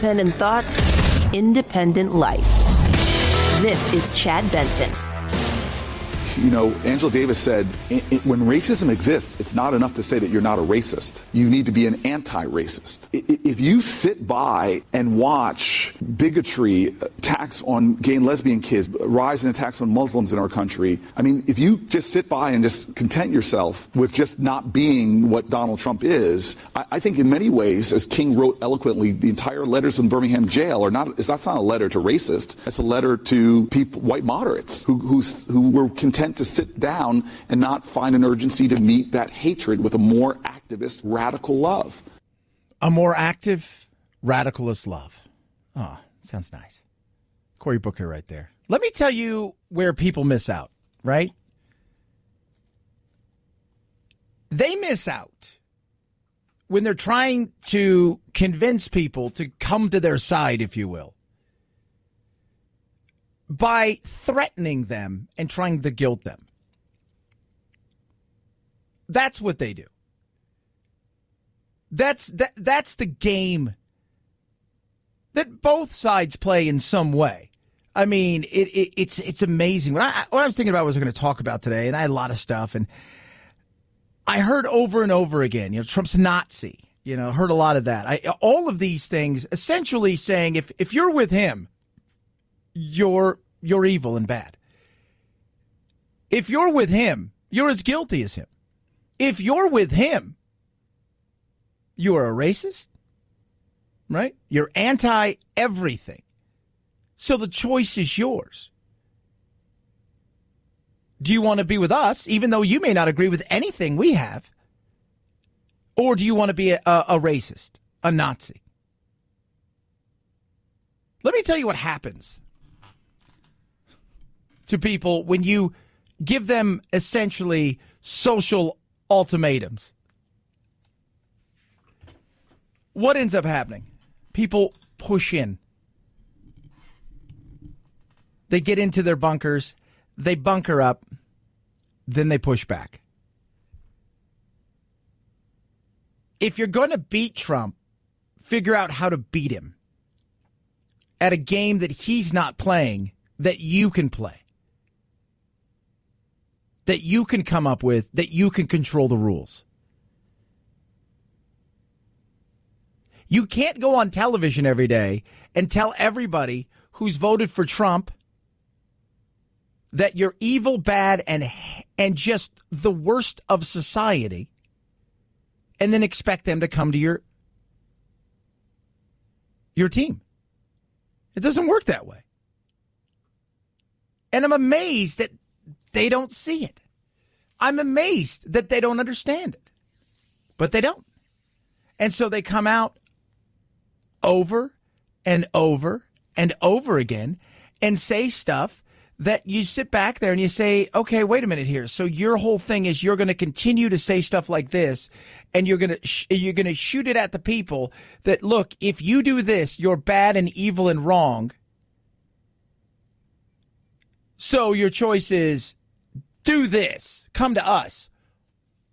independent thoughts, independent life. This is Chad Benson. You know, Angela Davis said, when racism exists, it's not enough to say that you're not a racist. You need to be an anti-racist. If you sit by and watch bigotry, attacks on gay and lesbian kids, rise in attacks on Muslims in our country, I mean, if you just sit by and just content yourself with just not being what Donald Trump is, I think in many ways, as King wrote eloquently, the entire letters in Birmingham jail are not, that's not a letter to racists. It's a letter to people, white moderates, who were content to sit down and not find an urgency to meet that hatred with a more activist, radical love. A more active, radicalist love. Oh, sounds nice. Cory Booker right there. Let me tell you where people miss out, right? They miss out when they're trying to convince people to come to their side, if you will, by threatening them and trying to guilt them. That's what they do. That's the game that both sides play in some way. I mean, it's amazing. What I was thinking about was going to talk about today, and I had a lot of stuff, and I heard over and over again, Trump's a Nazi. Heard a lot of that. All of these things essentially saying if you're with him, you're evil and bad. If you're with him, you're as guilty as him. If you're with him, you are a racist, right? You're anti-everything. So the choice is yours. Do you want to be with us, even though you may not agree with anything we have? Or do you want to be a racist, a Nazi? Let me tell you what happens to people when you give them essentially social ultimatums. What ends up happening? People push in. They get into their bunkers. They bunker up. Then they push back. If you're going to beat Trump, figure out how to beat him at a game that he's not playing, that you can play, that you can come up with, that you can control the rules. You can't go on television every day and tell everybody who's voted for Trump that you're evil, bad, and just the worst of society, and then expect them to come to your team. It doesn't work that way. And I'm amazed that they don't see it. I'm amazed that they don't understand it. But they don't. And so they come out over and over and over again and say stuff that you sit back there and you say, okay, wait a minute here. So your whole thing is you're going to continue to say stuff like this, and you're going to shoot it at the people that, look, if you do this, you're bad and evil and wrong. So your choice is do this, come to us,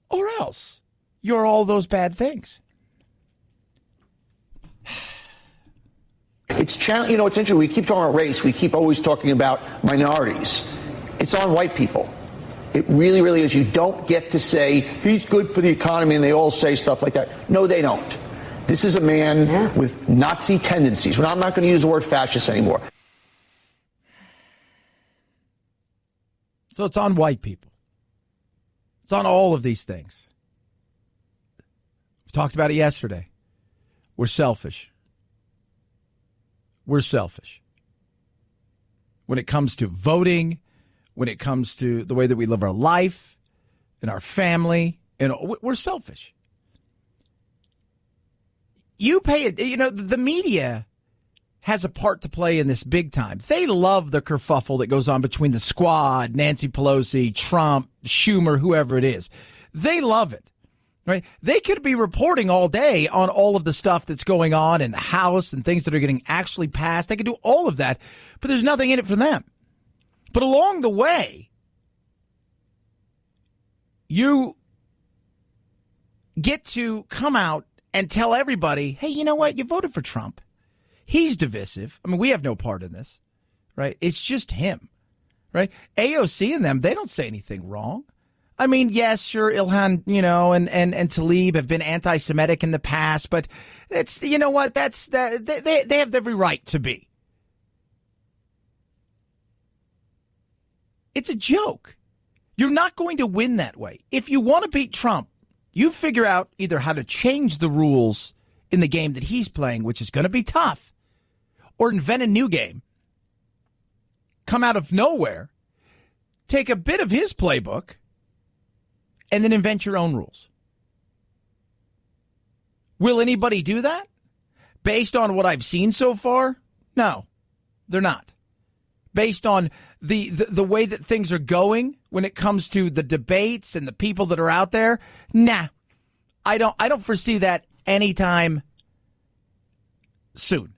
or else you're all those bad things. It's interesting. We keep talking about race. We keep always talking about minorities. It's on white people. It really, really is. You don't get to say he's good for the economy, and they all say stuff like that. No, they don't. This is a man with Nazi tendencies. Well, I'm not going to use the word fascist anymore. So it's on white people. It's on all of these things. We talked about it yesterday. We're selfish. We're selfish. When it comes to voting, when it comes to the way that we live our life and our family, we're selfish. You pay it, the media has a part to play in this big time. They love the kerfuffle that goes on between the squad, Nancy Pelosi, Trump, Schumer, whoever it is. They love it. Right? They could be reporting all day on all of the stuff that's going on in the House and things that are getting actually passed. They could do all of that, but there's nothing in it for them. But along the way, you get to come out and tell everybody, hey, you know what? You voted for Trump. He's divisive. I mean, we have no part in this, right? It's just him, right? AOC and them, they don't say anything wrong. I mean, yes, sure, Ilhan, and Tlaib have been anti-Semitic in the past, but it's, you know what, they have every right to be. It's a joke. You're not going to win that way. If you want to beat Trump, you figure out either how to change the rules in the game that he's playing, which is going to be tough, or invent a new game, come out of nowhere, take a bit of his playbook, and then invent your own rules. Will anybody do that? Based on what I've seen so far? No, they're not. Based on the way that things are going when it comes to the debates and the people that are out there, nah. I don't foresee that anytime soon.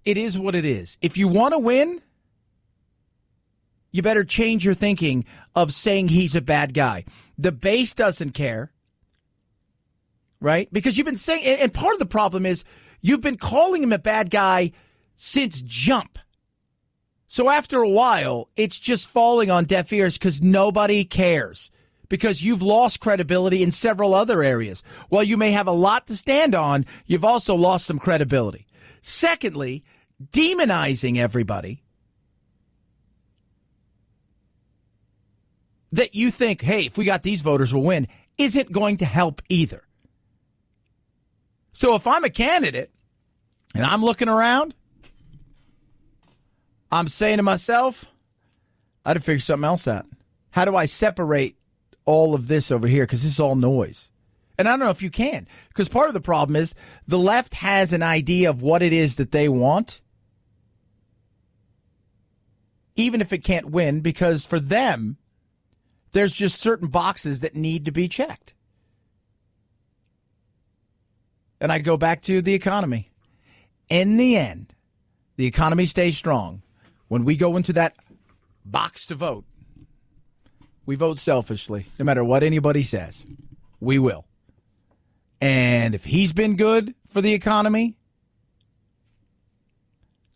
It is what it is. If you want to win, you better change your thinking of saying he's a bad guy. The base doesn't care, right? Because you've been saying, and part of the problem is you've been calling him a bad guy since jump. So after a while, it's just falling on deaf ears because nobody cares. Because you've lost credibility in several other areas. While you may have a lot to stand on, you've also lost some credibility. Secondly, demonizing everybody that you think, hey, if we got these voters, we'll win, isn't going to help either. So if I'm a candidate and I'm looking around, I'm saying to myself, I'd have figured something else out. How do I separate all of this over here? Because this is all noise. And I don't know if you can. Because part of the problem is the left has an idea of what it is that they want, even if it can't win, because for them, there's just certain boxes that need to be checked. And I go back to the economy. In the end, the economy stays strong. When we go into that box to vote, we vote selfishly. No matter what anybody says, we will. And if he's been good for the economy,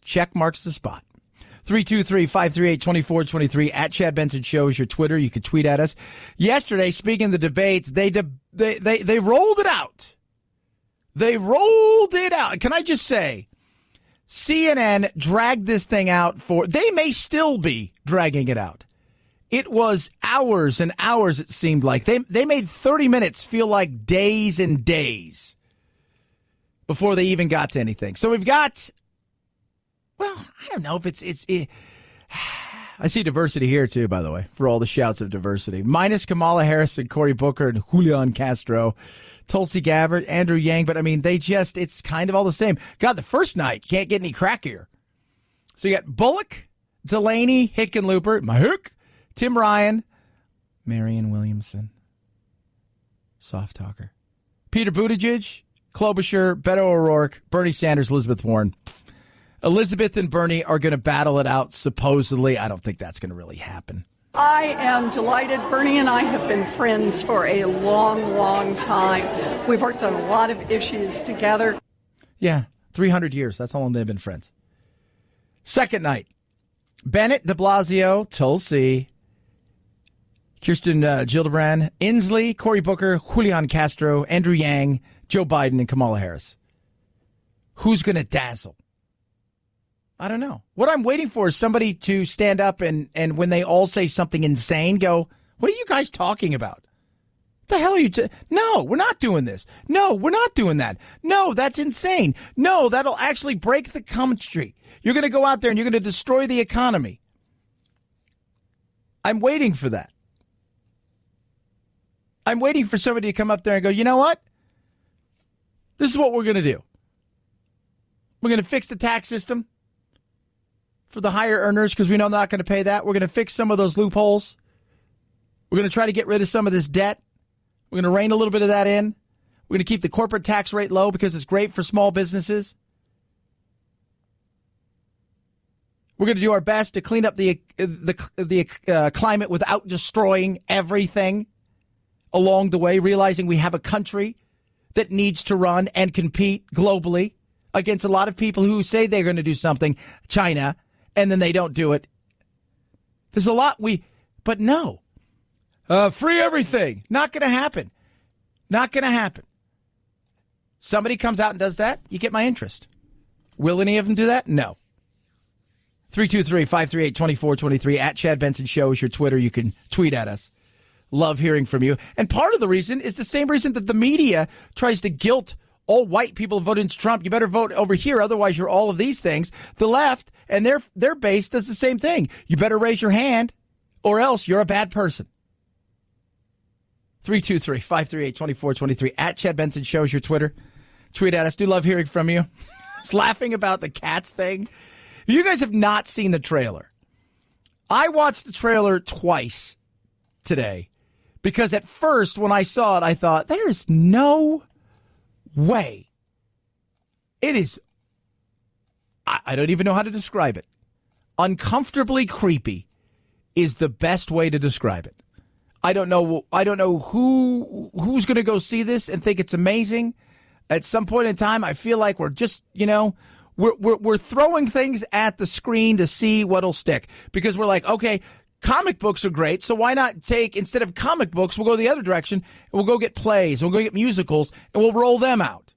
check marks the spot. 323-538-2423 at Chad Benson Show is your Twitter. You can tweet at us. Yesterday, speaking of the debates, they rolled it out. They rolled it out. Can I just say, CNN dragged this thing out they may still be dragging it out. It was hours and hours, it seemed like. They made 30 minutes feel like days and days before they even got to anything. So we've got, well, I don't know if it's I see diversity here, too, by the way, for all the shouts of diversity. Minus Kamala Harris and Cory Booker and Julian Castro, Tulsi Gabbard, Andrew Yang. But, I mean, it's kind of all the same. God, the first night can't get any crackier. So you got Bullock, Delaney, Hickenlooper, Mahook, Tim Ryan, Marianne Williamson, soft talker, Peter Buttigieg, Klobuchar, Beto O'Rourke, Bernie Sanders, Elizabeth Warren. Elizabeth and Bernie are going to battle it out, supposedly. I don't think that's going to really happen. I am delighted. Bernie and I have been friends for a long, long time. We've worked on a lot of issues together. Yeah, 300 years. That's how long they've been friends. Second night, Bennett, de Blasio, Tulsi, Kirsten Gillibrand, Inslee, Cory Booker, Julian Castro, Andrew Yang, Joe Biden, and Kamala Harris. Who's going to dazzle? I don't know. What I'm waiting for is somebody to stand up and when they all say something insane, go, what are you guys talking about? What the hell are you No, we're not doing this. No, we're not doing that. No, that's insane. No, that'll actually break the country. You're going to go out there and you're going to destroy the economy. I'm waiting for that. I'm waiting for somebody to come up there and go, you know what? This is what we're going to do. We're going to fix the tax system for the higher earners because we know they're not going to pay that. We're going to fix some of those loopholes. We're going to try to get rid of some of this debt. We're going to rein a little bit of that in. We're going to keep the corporate tax rate low because it's great for small businesses. We're going to do our best to clean up the climate without destroying everything along the way, realizing we have a country that needs to run and compete globally against a lot of people who say they're going to do something, China, and then they don't do it. There's a lot but no. Free everything. Not going to happen. Not going to happen. Somebody comes out and does that, you get my interest. Will any of them do that? No. 323-538-2423 at Chad Benson Show is your Twitter. You can tweet at us. Love hearing from you. And part of the reason is the same reason that the media tries to guilt all white people who voted into Trump. You better vote over here, otherwise you're all of these things. The left and their base does the same thing. You better raise your hand or else you're a bad person. 323-538-2423 at Chad Benson Show is your Twitter. Tweet at us. Do love hearing from you. I was laughing about the cats thing. You guys have not seen the trailer. I watched the trailer twice today because at first when I saw it, I thought, there's no way. It is, I don't even know how to describe it. Uncomfortably creepy is the best way to describe it. I don't know who's going to go see this and think it's amazing. At some point in time, I feel like we're just, we're throwing things at the screen to see what'll stick because we're like, okay, comic books are great. So why not instead of comic books, we'll go the other direction and we'll go get plays. We'll go get musicals and we'll roll them out.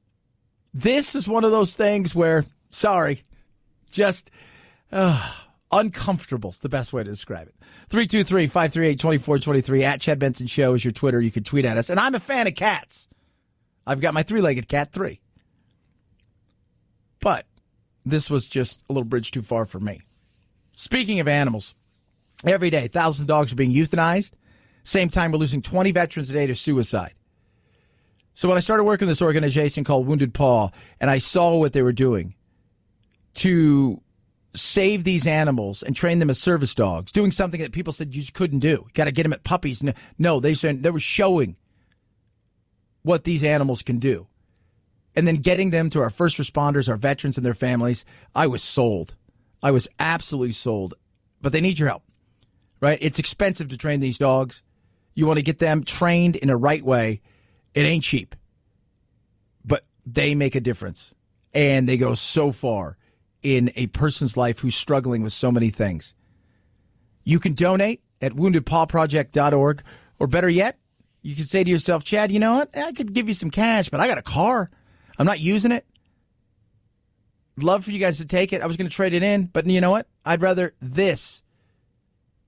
This is one of those things where, sorry, just uncomfortable is the best way to describe it. 323-538-2423 at Chad Benson Show is your Twitter. You can tweet at us. And I'm a fan of cats. I've got my three-legged cat, 3. But this was just a little bridge too far for me. Speaking of animals, every day, thousands of dogs are being euthanized. Same time, we're losing 20 veterans a day to suicide. So when I started working with this organization called Wounded Paw, and I saw what they were doing to save these animals and train them as service dogs, doing something that people said you just couldn't do. You got to get them at puppies. No, they were showing what these animals can do. And then getting them to our first responders, our veterans and their families, I was sold. I was absolutely sold. But they need your help, right? It's expensive to train these dogs. You want to get them trained in a right way. It ain't cheap. But they make a difference. And they go so far in a person's life who's struggling with so many things. You can donate at woundedpawproject.org. Or better yet, you can say to yourself, Chad, you know what? I could give you some cash, but I got a car. I'm not using it. Love for you guys to take it. I was going to trade it in, but you know what? I'd rather this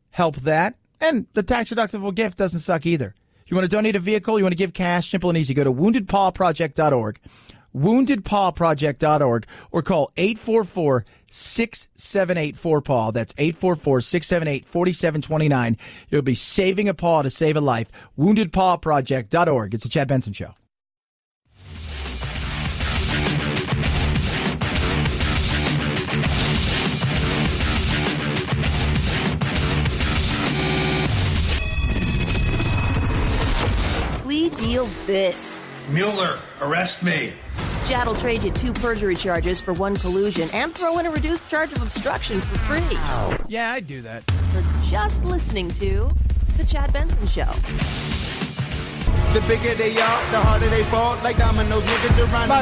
help that. And the tax-deductible gift doesn't suck either. You want to donate a vehicle? You want to give cash? Simple and easy. Go to woundedpawproject.org. woundedpawproject.org or call 844-678-4PAW. That's 844-678-4729. You'll be saving a paw to save a life. woundedpawproject.org. It's the Chad Benson Show. Plea deal this. Mueller, arrest me. Chad will trade you 2 perjury charges for 1 collusion and throw in a reduced charge of obstruction for free. Yeah, I'd do that. For just listening to The Chad Benson Show. The bigger they are, the harder they fall. Like dominoes, nigga, Geronimo.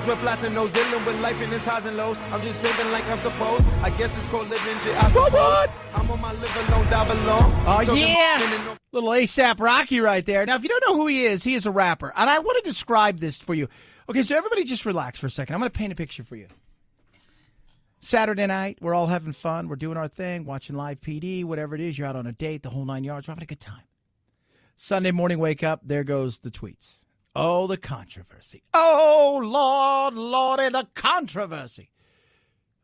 We're plotting those, dealing with life in its highs and lows. I'm just living like I'm supposed. I guess it's called living shit. I'm on my live alone, die alone. Oh, yeah. Little ASAP Rocky right there. Now, if you don't know who he is a rapper. And I want to describe this for you. Okay, so everybody just relax for a second. I'm going to paint a picture for you. Saturday night, we're all having fun. We're doing our thing, watching live PD, whatever it is. You're out on a date, the whole 9 yards. We're having a good time. Sunday morning, wake up. There goes the tweets. Oh, the controversy. Oh, Lord, Lordy, the controversy.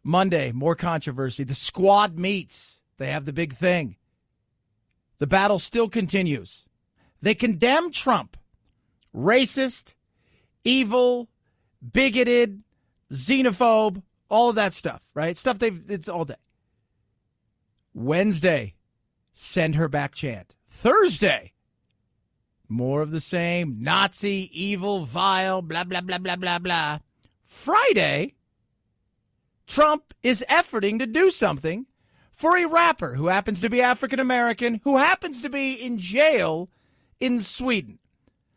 Monday, more controversy. The squad meets. They have the big thing. The battle still continues. They condemn Trump. Racist, evil, bigoted, xenophobe. All of that stuff, right? It's all day. Wednesday, send her back chant. Thursday, more of the same. Nazi, evil, vile, blah, blah, blah, blah, blah, blah. Friday, Trump is efforting to do something for a rapper who happens to be African American, who happens to be in jail in Sweden.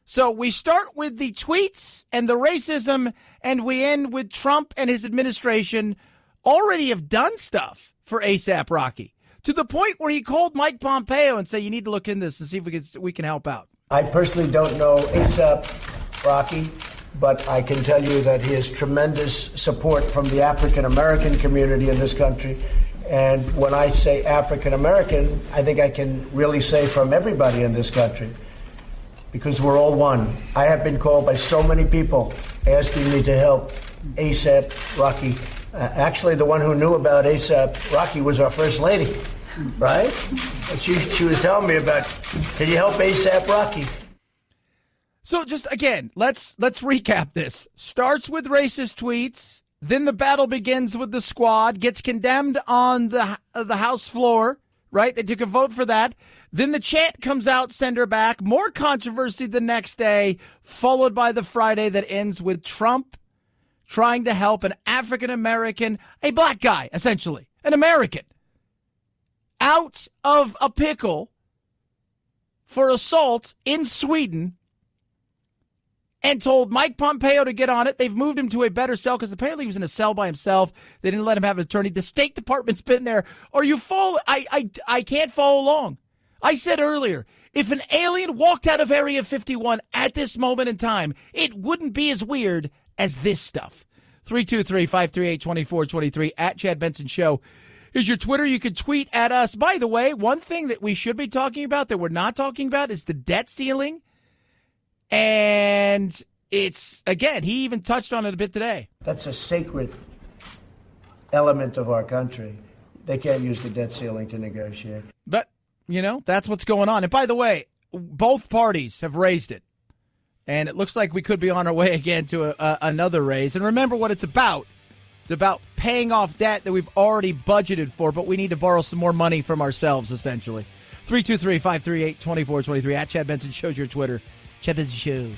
So we start with the tweets and the racism, and we end with Trump and his administration already have done stuff for ASAP Rocky, to the point where he called Mike Pompeo and said, you need to look into this and see if we can help out. I personally don't know ASAP Rocky, but I can tell you that he has tremendous support from the African-American community in this country. And when I say African-American, I think I can really say from everybody in this country, because we're all one. I have been called by so many people asking me to help ASAP Rocky. Actually, the one who knew about ASAP Rocky was our First Lady, right? And she was telling me about, can you help ASAP Rocky? So just, again, let's recap this. Starts with racist tweets. Then the battle begins with the squad, gets condemned on the House floor, right? They took a vote for that. Then the chant comes out, send her back. More controversy the next day, followed by the Friday that ends with Trump trying to help an African-American, a black guy, essentially, an American, out of a pickle for assault in Sweden, and told Mike Pompeo to get on it. They've moved him to a better cell because apparently he was in a cell by himself. They didn't let him have an attorney. The State Department's been there. Or you follow? I can't follow along. I said earlier, if an alien walked out of Area 51 at this moment in time, it wouldn't be as weird as this stuff. 323-538-2423 at Chad Benson Show is your Twitter. You can tweet at us. By the way, one thing that we should be talking about that we're not talking about is the debt ceiling. And it's, again, he even touched on it a bit today. That's a sacred element of our country. They can't use the debt ceiling to negotiate. But, that's what's going on. And by the way, both parties have raised it. And it looks like we could be on our way again to another raise. And remember what it's about. It's about paying off debt that we've already budgeted for, but we need to borrow some more money from ourselves, essentially. 323-538-2423 at Chad Benson Show's your Twitter. Chad Benson Show.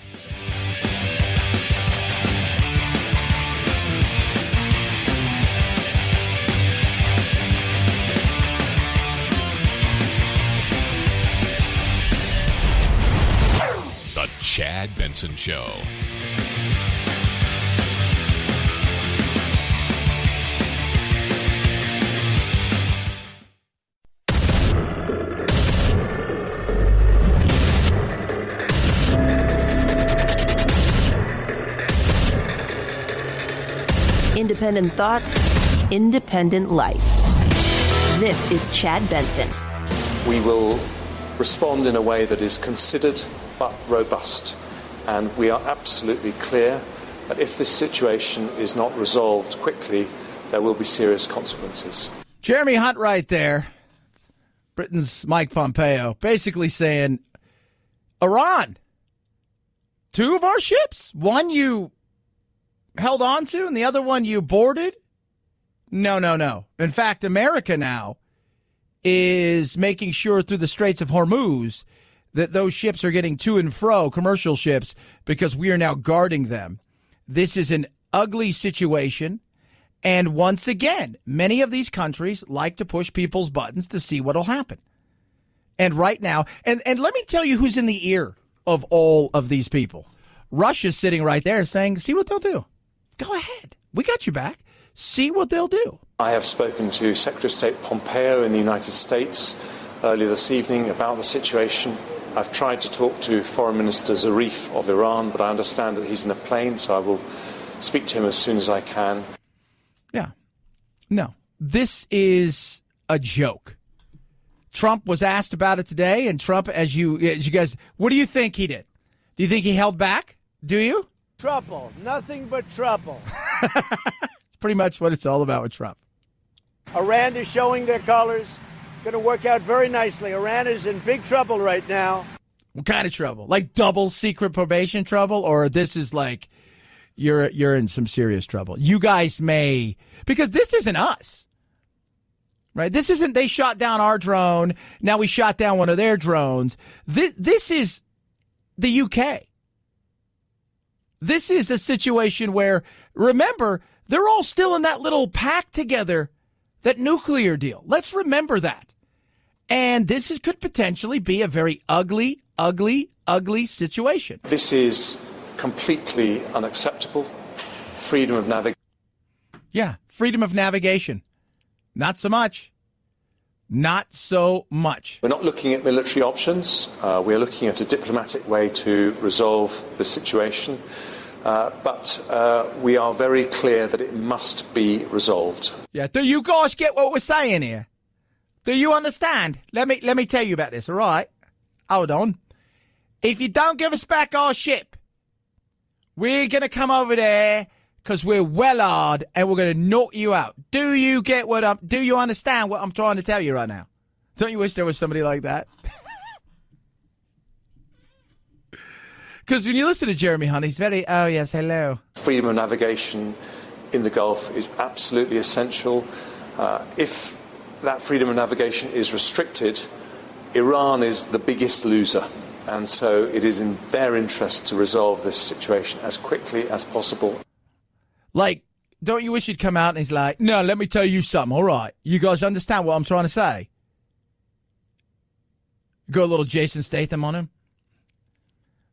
The Chad Benson Show. Independent thoughts, independent life. This is Chad Benson. We will respond in a way that is considered but robust. And we are absolutely clear that if this situation is not resolved quickly, there will be serious consequences. Jeremy Hunt right there, Britain's Mike Pompeo, basically saying, Iran, two of our ships, one you held on to and the other one you boarded? No. In fact, America now is making sure through the Straits of Hormuz that those ships are getting to and fro, commercial ships, because we are now guarding them. This is an ugly situation. And once again, many of these countries like to push people's buttons to see what will happen. And right now, and let me tell you who's in the ear of all of these people. Russia's sitting right there saying, see what they'll do. Go ahead. We got you back. See what they'll do. I have spoken to Secretary of State Pompeo in the United States earlier this evening about the situation. I've tried to talk to Foreign Minister Zarif of Iran, but I understand that he's in a plane, so I will speak to him as soon as I can. Yeah. No. This is a joke. Trump was asked about it today, and Trump, as you guys, what do you think he did? Do you think he held back? Do you? Trouble. Nothing but trouble. It's pretty much what it's all about with Trump. Iran is showing their colors. Going to work out very nicely. Iran is in big trouble right now. What kind of trouble? Like double secret probation trouble? Or this is like you're in some serious trouble? You guys may, because this isn't us. Right? This isn't they shot down our drone. Now we shot down one of their drones. This is the UK. This is a situation where, remember, they're all still in that little pact together, that nuclear deal. Let's remember that. And this could potentially be a very ugly ugly, ugly situation. This is completely unacceptable. Freedom of navigation. Yeah, freedom of navigation. Not so much. Not so much. We're not looking at military options. We're looking at a diplomatic way to resolve the situation. But we are very clear that it must be resolved. Yeah, do you guys get what we're saying here? Do you understand? Let me tell you about this, all right? Hold on. If you don't give us back our ship, we're going to come over there because we're well-armed and we're going to knock you out. Do you understand what I'm trying to tell you right now? Don't you wish there was somebody like that? Because when you listen to Jeremy Hunt, he's very, oh, yes, hello. Freedom of navigation in the Gulf is absolutely essential. If that freedom of navigation is restricted, Iran is the biggest loser. And so it is in their interest to resolve this situation as quickly as possible. Like, don't you wish he'd come out and he's like, no, let me tell you something. All right, you guys understand what I'm trying to say? Go a little Jason Statham on him.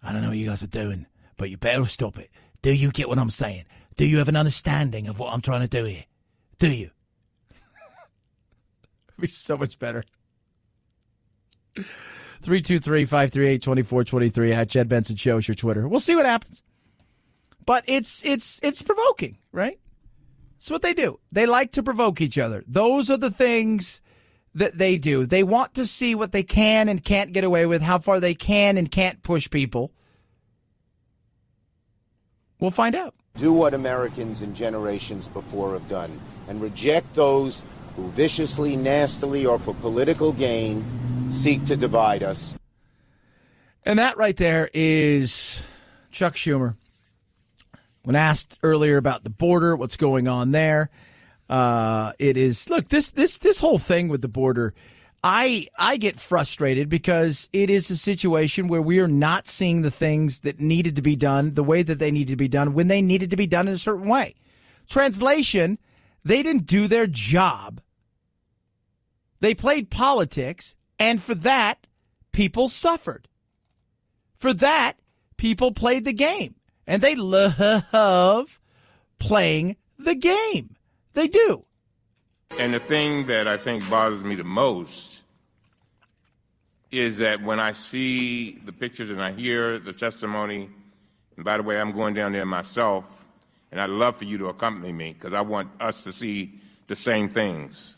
I don't know what you guys are doing, but you better stop it. Do you get what I'm saying? Do you have an understanding of what I'm trying to do here? Do you? It'd be so much better. 323-538-2423 at Chad Benson Show is your Twitter. We'll see what happens. But it's provoking, right? It's what they do. They like to provoke each other. Those are the things that they do. They want to see what they can and can't get away with, how far they can and can't push people. We'll find out. Do what Americans and generations before have done and reject those who viciously, nastily, or for political gain seek to divide us. And that right there is Chuck Schumer. When asked earlier about the border, what's going on there, it is, look, this whole thing with the border, I get frustrated because it is a situation where we are not seeing the things that needed to be done the way that they needed to be done when they needed to be done in a certain way. Translation, they didn't do their job. They played politics, and for that, people suffered. For that, people played the game. And they love playing the game. They do. And the thing that I think bothers me the most is that when I see the pictures and I hear the testimony, and by the way, I'm going down there myself, and I'd love for you to accompany me because I want us to see the same things.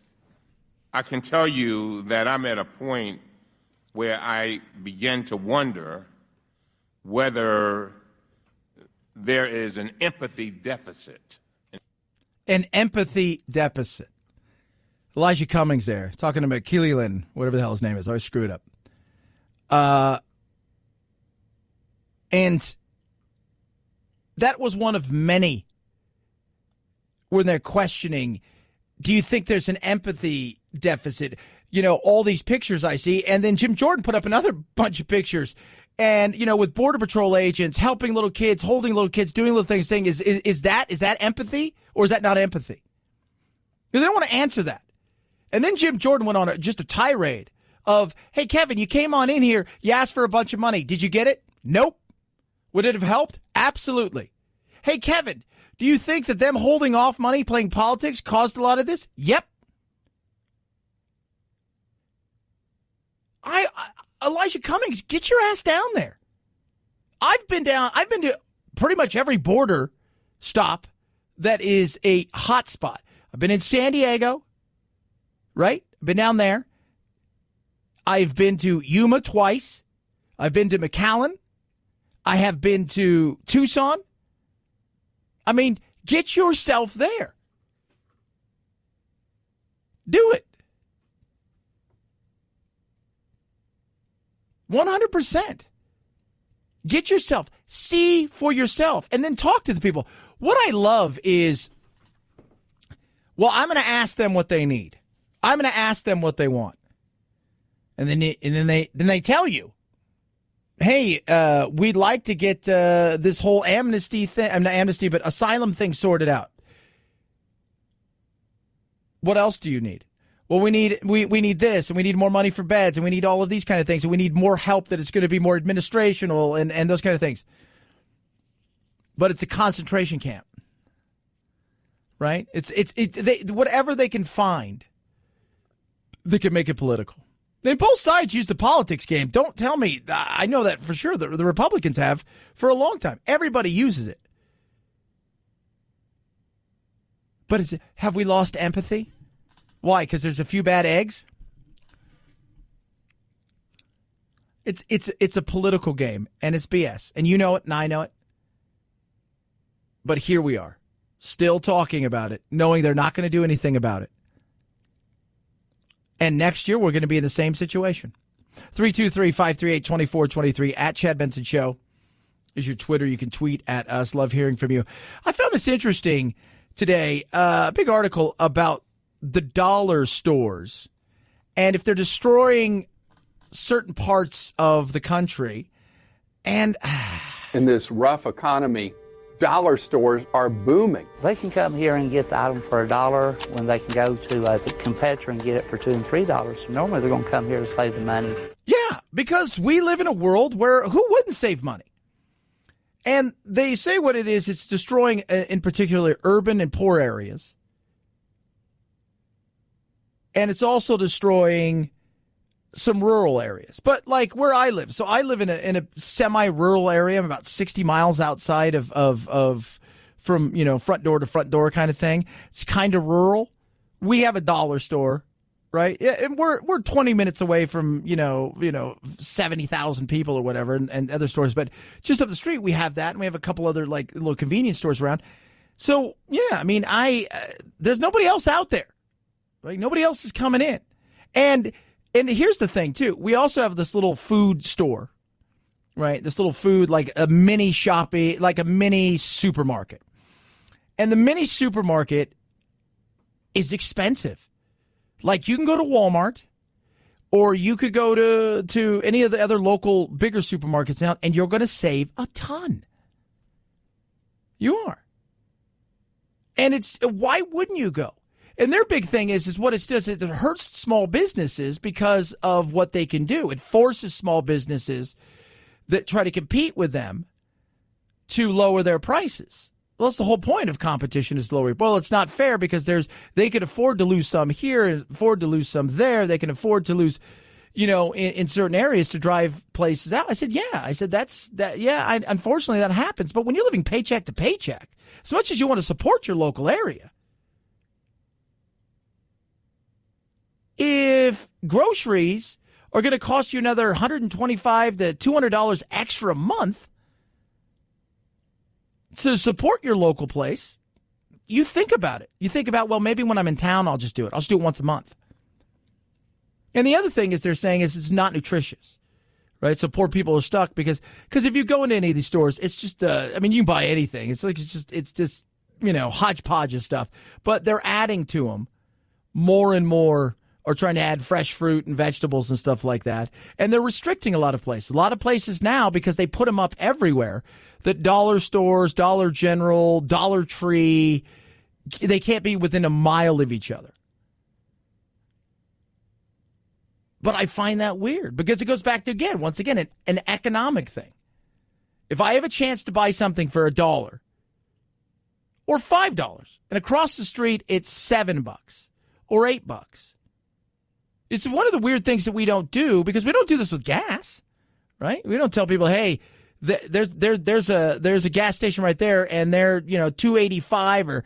I can tell you that I'm at a point where I begin to wonder whether there is an empathy deficit. An empathy deficit. Elijah Cummings there, talking about Keelan, whatever the hell his name is. I always screw it up. And that was one of many when they're questioning, do you think there's an empathy deficit? You know, all these pictures I see. And then Jim Jordan put up another bunch of pictures. And, you know, with Border Patrol agents, helping little kids, holding little kids, doing little things, saying, is that empathy or is that not empathy? They don't want to answer that. And then Jim Jordan went on just a tirade of, hey, Kevin, you came on in here. You asked for a bunch of money. Did you get it? Nope. Would it have helped? Absolutely. Hey, Kevin, do you think that them holding off money, playing politics, caused a lot of this? Yep. Elijah Cummings, get your ass down there. I've been to pretty much every border stop that is a hot spot. I've been in San Diego, right? I've been down there. I've been to Yuma twice. I've been to McAllen. I have been to Tucson. I mean, get yourself there. Do it. 100%. Get yourself. See for yourself. And then talk to the people. What I love is, well, I'm going to ask them what they need. I'm going to ask them what they want. And then they tell you, hey, we'd like to get this whole amnesty thing, not amnesty, but asylum thing sorted out. What else do you need? well, we need this, and we need more money for beds, and we need all of these kind of things, and we need more help that is going to be more administrational and those kind of things. But it's a concentration camp, right? Whatever they can find, they can make it political. And both sides use the politics game. Don't tell me. I know that for sure. The Republicans have for a long time. Everybody uses it. But have we lost empathy? Why? Because there's a few bad eggs? It's a political game, and it's BS. And you know it, and I know it. But here we are, still talking about it, knowing they're not going to do anything about it. And next year, we're going to be in the same situation. 323-538-2423 at Chad Benson Show is your Twitter. You can tweet at us. Love hearing from you. I found this interesting today, a big article about the dollar stores and if they're destroying certain parts of the country. And in this rough economy, dollar stores are booming. They can come here and get the item for $1 when they can go to a competitor and get it for $2 and $3. Normally they're going to come here to save the money. Yeah, because we live in a world where who wouldn't save money? And they say what it is. It's destroying, in particular, urban and poor areas. And it's also destroying some rural areas. But like where I live, so I live in a semi-rural area. I'm about 60 miles outside of from, front door to front door kind of thing. It's kind of rural. We have a dollar store, right? And we're 20 minutes away from, 70,000 people or whatever and other stores. But just up the street, we have that. And we have a couple other like little convenience stores around. So, yeah, I mean, there's nobody else out there. Like nobody else is coming in. And here's the thing, too. We also have this little food store, right? This little food, like a mini shopping, like a mini supermarket. And the mini supermarket is expensive. Like you can go to Walmart or you could go to any of the other local bigger supermarkets now, and you're going to save a ton. You are. And why wouldn't you go? And their big thing is what it does. It hurts small businesses because of what they can do. It forces small businesses that try to compete with them to lower their prices. Well, that's the whole point of competition is lower. Well, it's not fair because they can afford to lose some here and afford to lose some there. They can afford to lose, in certain areas to drive places out. I said, yeah. I said, unfortunately that happens. But when you're living paycheck to paycheck, as much as you want to support your local area, if groceries are going to cost you another $125 to $200 extra a month to support your local place, you think about it. You think about, well, maybe when I'm in town, I'll just do it. I'll just do it once a month. And the other thing is they're saying is it's not nutritious, right? So poor people are stuck because if you go into any of these stores, it's just, you can buy anything. It's just hodgepodge of stuff. But they're adding to them more and more, or trying to add fresh fruit and vegetables and stuff like that. And they're restricting a lot of places. A lot of places now, because they put them up everywhere, that dollar stores, Dollar General, Dollar Tree, they can't be within a mile of each other. But I find that weird because it goes back to, once again, an economic thing. If I have a chance to buy something for $1 or $5, and across the street it's $7 or $8, it's one of the weird things that we don't do because we don't do this with gas, right? We don't tell people, hey, there's a gas station right there, and they're $2.85 or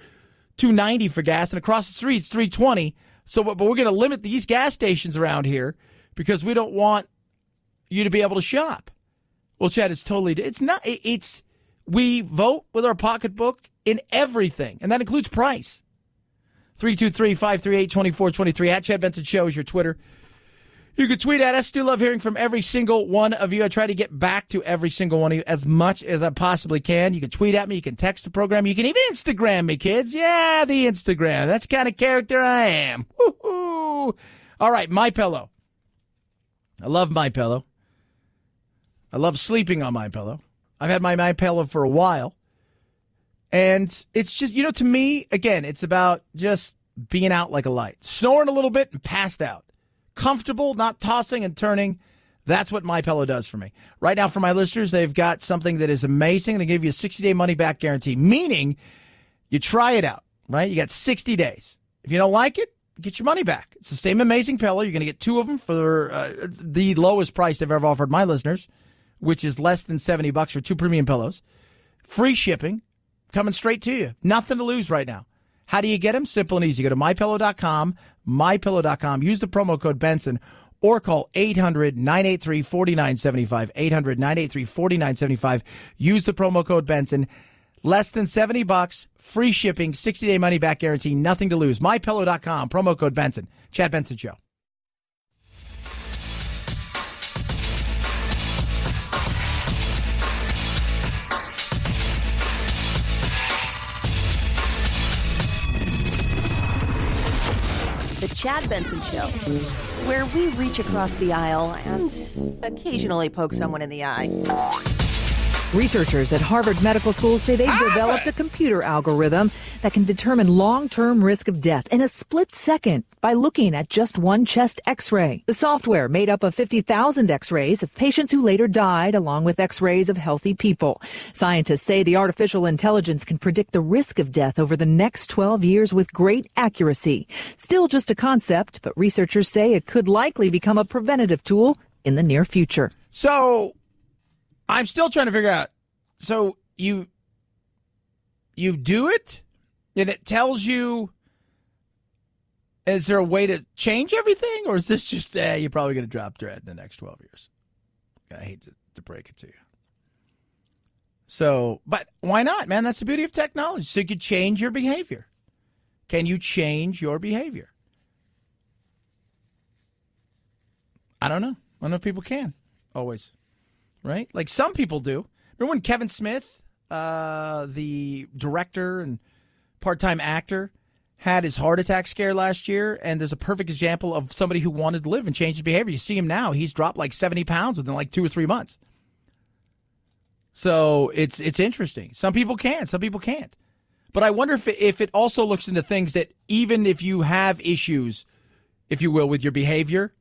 $2.90 for gas, and across the street it's $3.20. So, but we're going to limit these gas stations around here because we don't want you to be able to shop. Well, Chad, we vote with our pocketbook in everything, and that includes price. 323-538-2423 at Chad Benson Show is your Twitter. You can tweet at us. Still love hearing from every single one of you. I try to get back to every single one of you as much as I possibly can. You can tweet at me. You can text the program. You can even Instagram me, kids. Yeah, the Instagram. That's the kind of character I am. Woo-hoo. All right, MyPillow. I love MyPillow. I love sleeping on MyPillow. I've had my MyPillow for a while. And it's just, to me, again, it's about just being out like a light. Snoring a little bit and passed out. Comfortable, not tossing and turning. That's what MyPillow does for me. Right now, for my listeners, they've got something that is amazing. They give you a 60-day money-back guarantee, meaning you try it out, right? You got 60 days. If you don't like it, get your money back. It's the same amazing pillow. You're going to get 2 of them for the lowest price they've ever offered my listeners, which is less than $70 for 2 premium pillows. Free shipping coming straight to you. Nothing to lose right now. How do you get them? Simple and easy. Go to MyPillow.com, MyPillow.com. Use the promo code Benson or call 800-983-4975, 800-983-4975. Use the promo code Benson. Less than $70, free shipping, 60-day money-back guarantee, nothing to lose. MyPillow.com, promo code Benson. Chad Benson Show. The Chad Benson Show, where we reach across the aisle and occasionally poke someone in the eye. Researchers at Harvard Medical School say they've developed a computer algorithm that can determine long-term risk of death in a split second by looking at just one chest x-ray. The software made up of 50,000 x-rays of patients who later died, along with x-rays of healthy people. Scientists say the artificial intelligence can predict the risk of death over the next 12 years with great accuracy. Still just a concept, but researchers say it could likely become a preventative tool in the near future. So I'm still trying to figure out. So you do it, and it tells you, is there a way to change everything, or is this just, you're probably going to drop dead in the next 12 years? I hate to break it to you. So, but why not, man? That's the beauty of technology. So you could change your behavior. Can you change your behavior? I don't know. I don't know if people can always. Right? Like some people do. Remember when Kevin Smith, the director and part-time actor, had his heart attack scare last year? And there's a perfect example of somebody who wanted to live and change his behavior. You see him now. He's dropped like 70 pounds within like 2 or 3 months. So it's interesting. Some people can. Some people can't. But I wonder if it also looks into things that even if you have issues, if you will, with your behavior,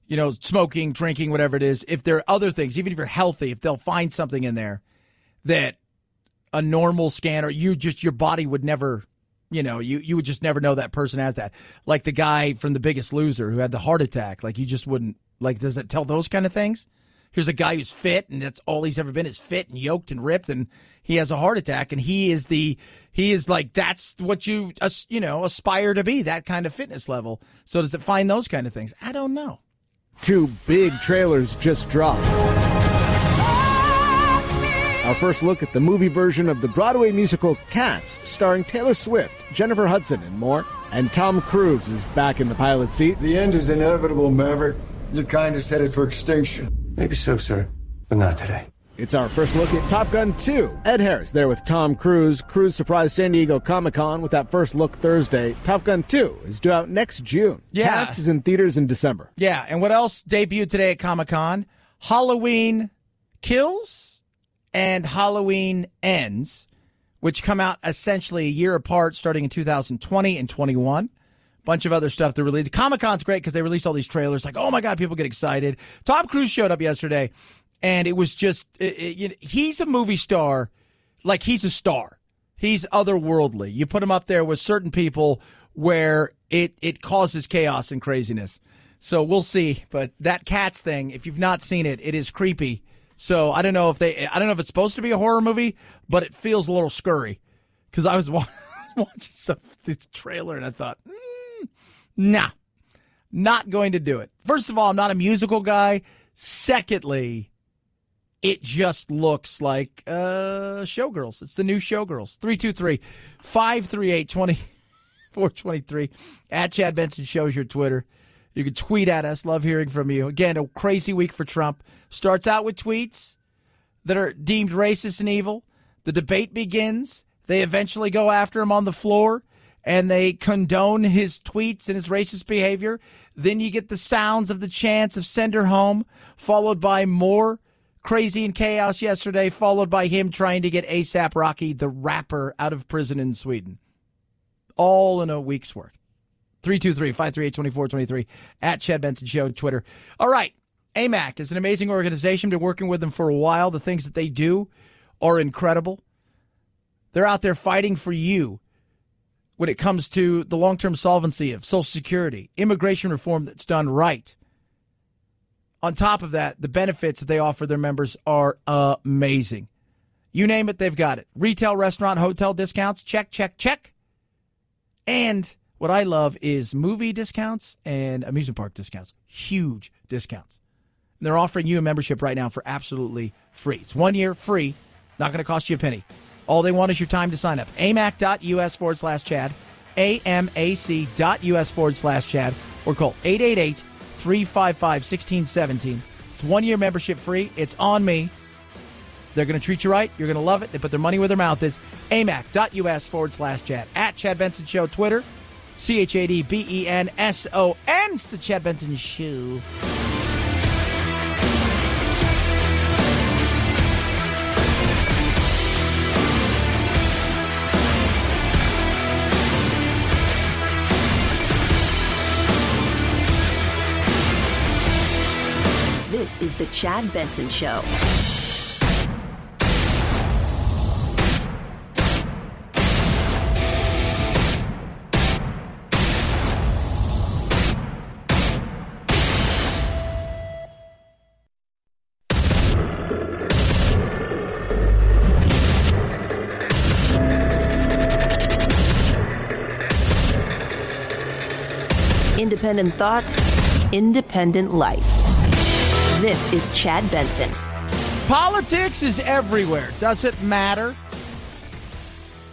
you know, smoking, drinking, whatever it is, if there are other things, even if you're healthy, if they'll find something in there that a normal scanner, your body would never, you would just never know that person has that. Like the guy from The Biggest Loser who had the heart attack. Like you just wouldn't, like, does it tell those kind of things? Here's a guy who's fit and that's all he's ever been is fit and yoked and ripped, and he has a heart attack, and he is like, that's what you aspire to be, that kind of fitness level. So does it find those kind of things? I don't know. 2 big trailers just dropped. Our first look at the movie version of the Broadway musical Cats, starring Taylor Swift, Jennifer Hudson, and more. And Tom Cruise is back in the pilot seat. The end is inevitable, Maverick. Your kind is headed for extinction. Maybe so, sir, but not today. It's our first look at Top Gun 2. Ed Harris there with Tom Cruise. Cruise surprised San Diego Comic-Con with that first look Thursday. Top Gun 2 is due out next June. Yeah. Cats is in theaters in December. Yeah, and what else debuted today at Comic-Con? Halloween Kills and Halloween Ends, which come out essentially a year apart starting in 2020 and 21. Bunch of other stuff they released. Comic-Con's great because they released all these trailers. Like, oh my God, people get excited. Tom Cruise showed up yesterday. And it was just, he's a movie star, like he's a star. He's otherworldly. You put him up there with certain people where it causes chaos and craziness. So we'll see. But that Cats thing, if you've not seen it, it is creepy. So I don't know if it's supposed to be a horror movie, but it feels a little scurry. Because I was watching this trailer and I thought, nah, not going to do it. First of all, I'm not a musical guy. Secondly, it just looks like Showgirls. It's the new Showgirls. 323-538-2423. At Chad Benson Show's your Twitter. You can tweet at us. Love hearing from you. Again, a crazy week for Trump. Starts out with tweets that are deemed racist and evil. The debate begins. They eventually go after him on the floor, and they condone his tweets and his racist behavior. Then you get the sounds of the chants of "Send her home," followed by more crazy and chaos yesterday, followed by him trying to get A$AP Rocky, the rapper, out of prison in Sweden. All in a week's worth. 323-538-2423 at Chad Benson Show, Twitter. All right. AMAC is an amazing organization. Been working with them for a while. The things that they do are incredible. They're out there fighting for you when it comes to the long-term solvency of Social Security, immigration reform that's done right. On top of that, the benefits that they offer their members are amazing. You name it, they've got it. Retail, restaurant, hotel discounts, check, check, check. And what I love is movie discounts and amusement park discounts. Huge discounts. And they're offering you a membership right now for absolutely free. It's 1 year free, not going to cost you a penny. All they want is your time to sign up. amac.us/Chad, amac.us/Chad, or call 888-355-1617. It's 1 year membership free. It's on me. They're going to treat you right. You're going to love it. They put their money where their mouth is. amac.us/Chad. At Chad Benson Show, Twitter. ChadBenson. It's the Chad Benson Show. This is the Chad Benson Show. Independent thoughts, independent life. This is Chad Benson. Politics is everywhere. Doesn't matter.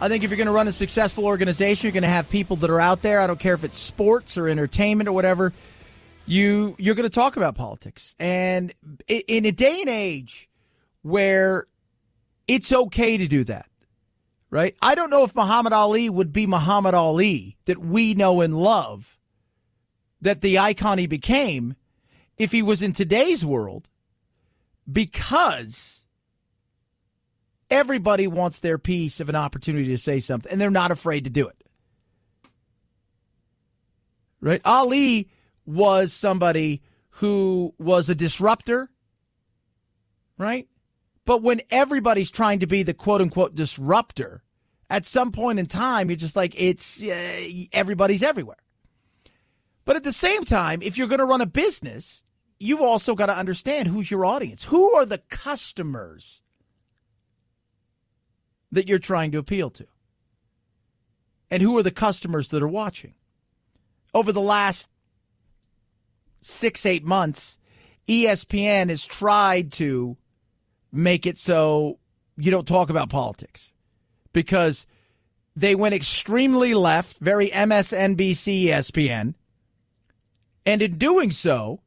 I think if you're going to run a successful organization, you're going to have people that are out there. I don't care if it's sports or entertainment or whatever. You're going to talk about politics. And in a day and age where it's okay to do that, right? I don't know if Muhammad Ali would be Muhammad Ali that we know and love, that the icon he became, if he was in today's world, because everybody wants their piece of an opportunity to say something, and they're not afraid to do it. Right? Ali was somebody who was a disruptor, right? But when everybody's trying to be the quote-unquote disruptor, at some point in time, you're just like, it's everybody's everywhere. But at the same time, if you're going to run a business, you've also got to understand who's your audience. Who are the customers that you're trying to appeal to? And who are the customers that are watching? Over the last 6-8 months, ESPN has tried to make it so you don't talk about politics, because they went extremely left, very MSNBC ESPN, and in doing so,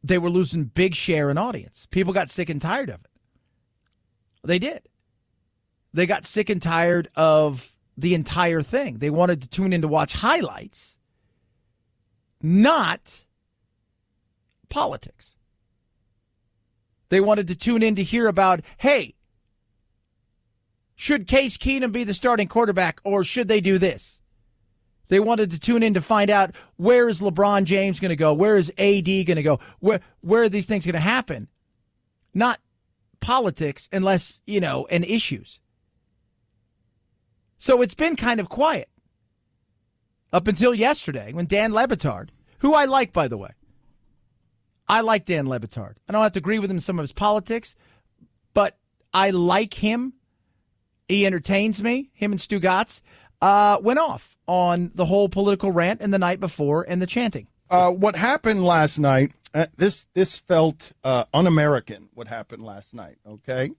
they were losing big share in audience. People got sick and tired of it. They did. They got sick and tired of the entire thing. They wanted to tune in to watch highlights, not politics. They wanted to tune in to hear about, hey, should Case Keenum be the starting quarterback, or should they do this? They wanted to tune in to find out, where is LeBron James going to go? Where is AD going to go? Where are these things going to happen? Not politics, unless, and issues. So it's been kind of quiet up until yesterday when Dan Le Batard, who I like, by the way. I like Dan Le Batard. I don't have to agree with him in some of his politics, but I like him. He entertains me, him and Stu Gatz. Went off on the whole political rant and the night before and the chanting. What happened last night, this felt un-American, what happened last night, okay?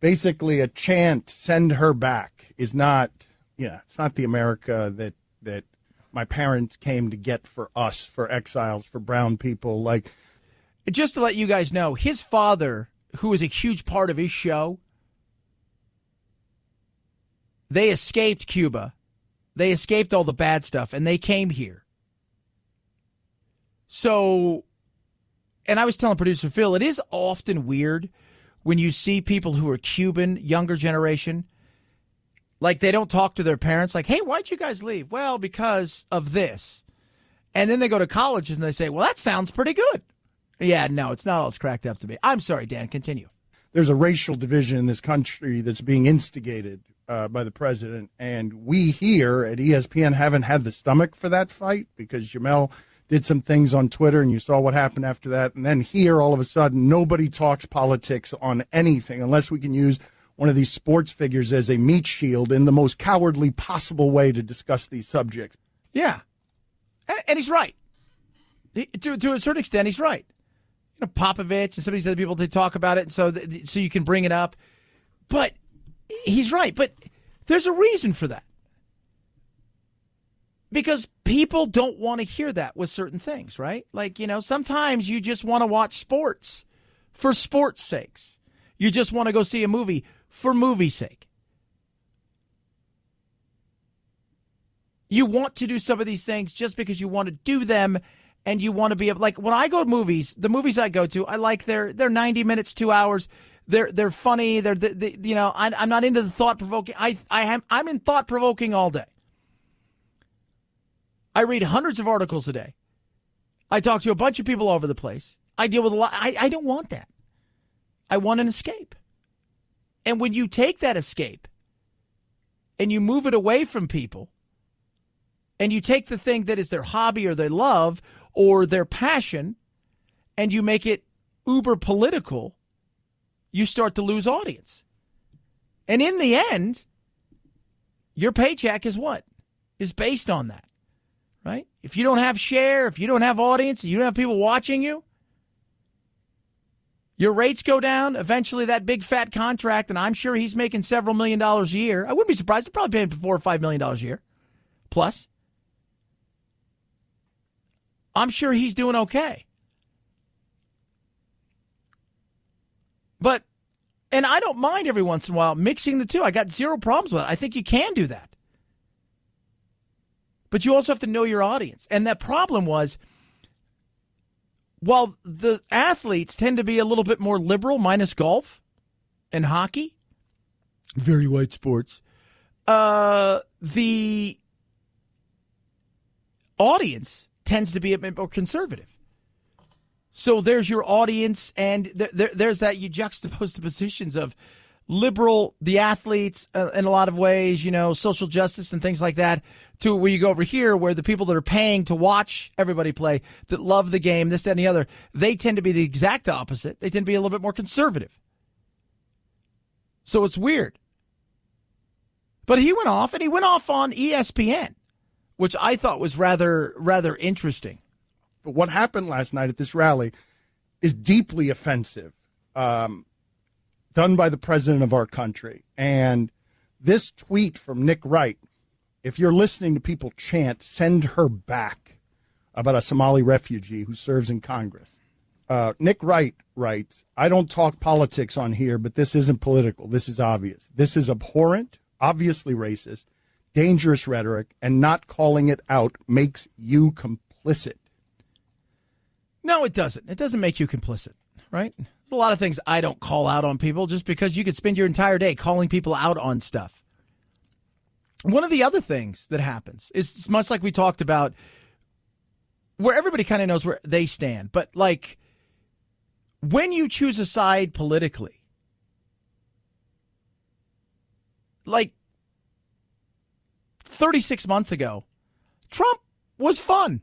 Basically a chant, send her back, is not, it's not the America that my parents came to get for us, for exiles, for brown people. Like, just to let you guys know, his father, who is a huge part of his show, they escaped Cuba. They escaped all the bad stuff, and they came here. So, and I was telling producer Phil, it is often weird when you see people who are Cuban, younger generation, Like, they don't talk to their parents like, hey, why'd you guys leave? Well, because of this. And then they go to colleges and they say, well, that sounds pretty good. Yeah, no, it's not all it's cracked up to be. I'm sorry, Dan, continue. There's a racial division in this country that's being instigated by the president, and we here at ESPN haven't had the stomach for that fight because Jamel did some things on Twitter, and you saw what happened after that. And then here, all of a sudden, nobody talks politics on anything unless we can use one of these sports figures as a meat shield in the most cowardly possible way to discuss these subjects. Yeah. And he's right. To a certain extent, he's right. You know, Popovich and some of these other people, they talk about it, and so you can bring it up. But he's right. But there's a reason for that. Because people don't want to hear that with certain things, right? Like, you know, sometimes you just want to watch sports for sports' sakes. You just want to go see a movie for movie's sake. You want to do some of these things just because you want to do them, and you want to be able, like, when I go to movies, the movies I go to, I like they're 90 minutes, 2 hours. They're funny. You know, I'm not into the thought provoking. I'm in thought provoking all day. I read hundreds of articles a day. I talk to a bunch of people all over the place. I deal with a lot. I don't want that. I want an escape. And when you take that escape and you move it away from people, and you take the thing that is their hobby or their love or their passion, and you make it uber political, you start to lose audience. And in the end, your paycheck is what? Is based on that, right? If you don't have share, if you don't have audience, you don't have people watching you, your rates go down. Eventually, that big fat contract, and I'm sure he's making several $1 million a year. I wouldn't be surprised. They're probably paying $4 or $5 million a year plus. I'm sure he's doing okay. But, and I don't mind every once in a while mixing the two. I got zero problems with it. I think you can do that. But you also have to know your audience. And that problem was, while the athletes tend to be a little bit more liberal, minus golf and hockey, very white sports, the audience tends to be a bit more conservative. So there's your audience, and there's that, you juxtapose the positions of liberal, the athletes, in a lot of ways, you know, social justice and things like that, to where you go over here where the people that are paying to watch everybody play, that love the game, this, that, and the other, they tend to be the exact opposite. They tend to be a little bit more conservative. So it's weird. But he went off, and he went off on ESPN, which I thought was rather interesting. But what happened last night at this rally is deeply offensive, done by the president of our country. And this tweet from Nick Wright, if you're listening to people chant, send her back, about a Somali refugee who serves in Congress. Nick Wright writes, I don't talk politics on here, but this isn't political. This is obvious. This is abhorrent, obviously racist, dangerous rhetoric, and not calling it out makes you complicit. No, it doesn't. It doesn't make you complicit, right? There's a lot of things I don't call out on people just because you could spend your entire day calling people out on stuff. One of the other things that happens is much like we talked about, where everybody kind of knows where they stand. But, like, when you choose a side politically, like 36 months ago, Trump was fun.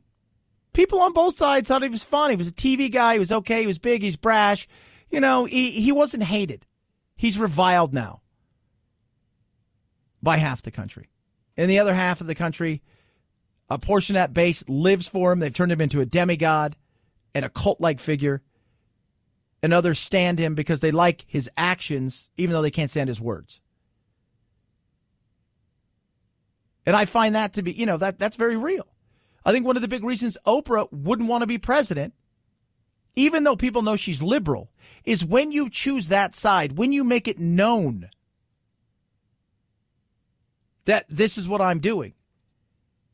People on both sides thought he was fun. He was a TV guy. He was okay. He was big. He's brash. You know, he wasn't hated. He's reviled now by half the country. And the other half of the country, a portion of that base lives for him. They've turned him into a demigod and a cult-like figure. And others stand him because they like his actions, even though they can't stand his words. And I find that to be, you know, that's very real. I think one of the big reasons Oprah wouldn't want to be president, even though people know she's liberal, is when you choose that side, when you make it known that this is what I'm doing,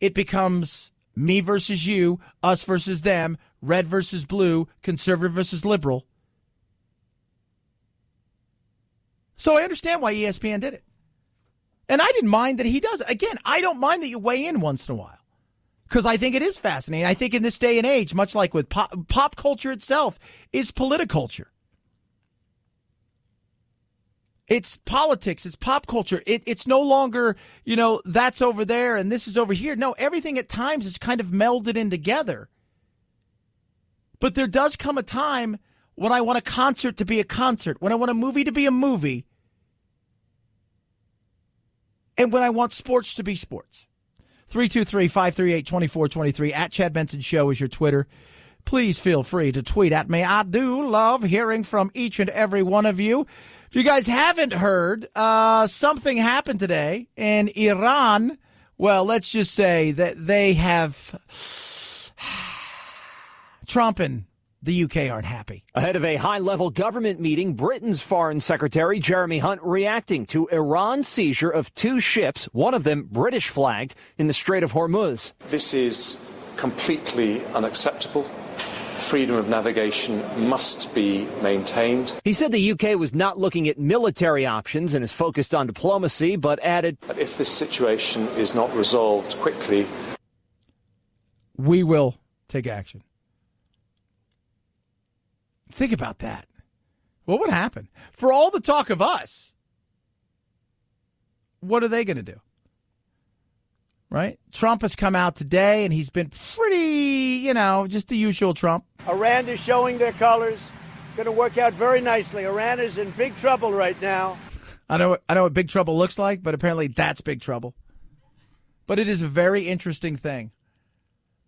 it becomes me versus you, us versus them, red versus blue, conservative versus liberal. So I understand why ESPN did it. And I didn't mind that he does it. Again, I don't mind that you weigh in once in a while because I think it is fascinating. I think in this day and age, much like with pop culture itself is politiculture. It's politics. It's pop culture. It's no longer, that's over there and this is over here. No, everything at times is kind of melded in together. But there does come a time when I want a concert to be a concert, when I want a movie to be a movie, and when I want sports to be sports. 323-538-2423. At Chad Benson Show is your Twitter. Please feel free to tweet at me. I do love hearing from each and every one of you. If you guys haven't heard, something happened today in Iran. Well, let's just say that they have... Trump and the UK aren't happy. Ahead of a high-level government meeting, Britain's Foreign Secretary Jeremy Hunt reacting to Iran's seizure of 2 ships, one of them British-flagged, in the Strait of Hormuz. This is completely unacceptable. Freedom of navigation must be maintained. He said the UK was not looking at military options and is focused on diplomacy, but added, if this situation is not resolved quickly, we will take action. Think about that. What would happen? For all the talk of us, what are they going to do? Right? Trump has come out today, and he's been pretty, just the usual Trump. Iran is showing their colors. Going to work out very nicely. Iran is in big trouble right now. I know what big trouble looks like, but apparently that's big trouble. But it is a very interesting thing.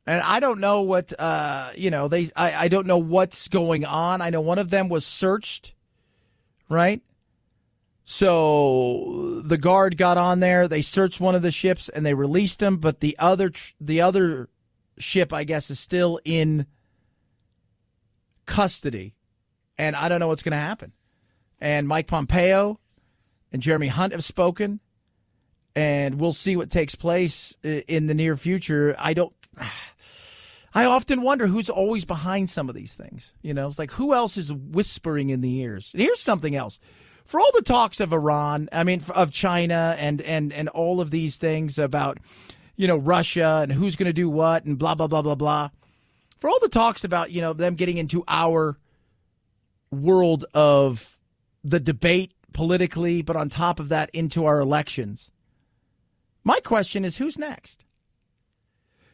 And I don't know what, I don't know what's going on. I know one of them was searched, right? So the guard got on there. They searched one of the ships and they released him. But the other ship, I guess, is still in custody. And I don't know what's going to happen. And Mike Pompeo and Jeremy Hunt have spoken. And we'll see what takes place in the near future. I often wonder who's always behind some of these things. It's like, who else is whispering in the ears? And here's something else. For all the talks of Iran, of China and all of these things about, Russia and who's going to do what and blah, blah, blah, blah, blah. For all the talks about, them getting into our world of the debate politically, but on top of that, into our elections. My question is, who's next?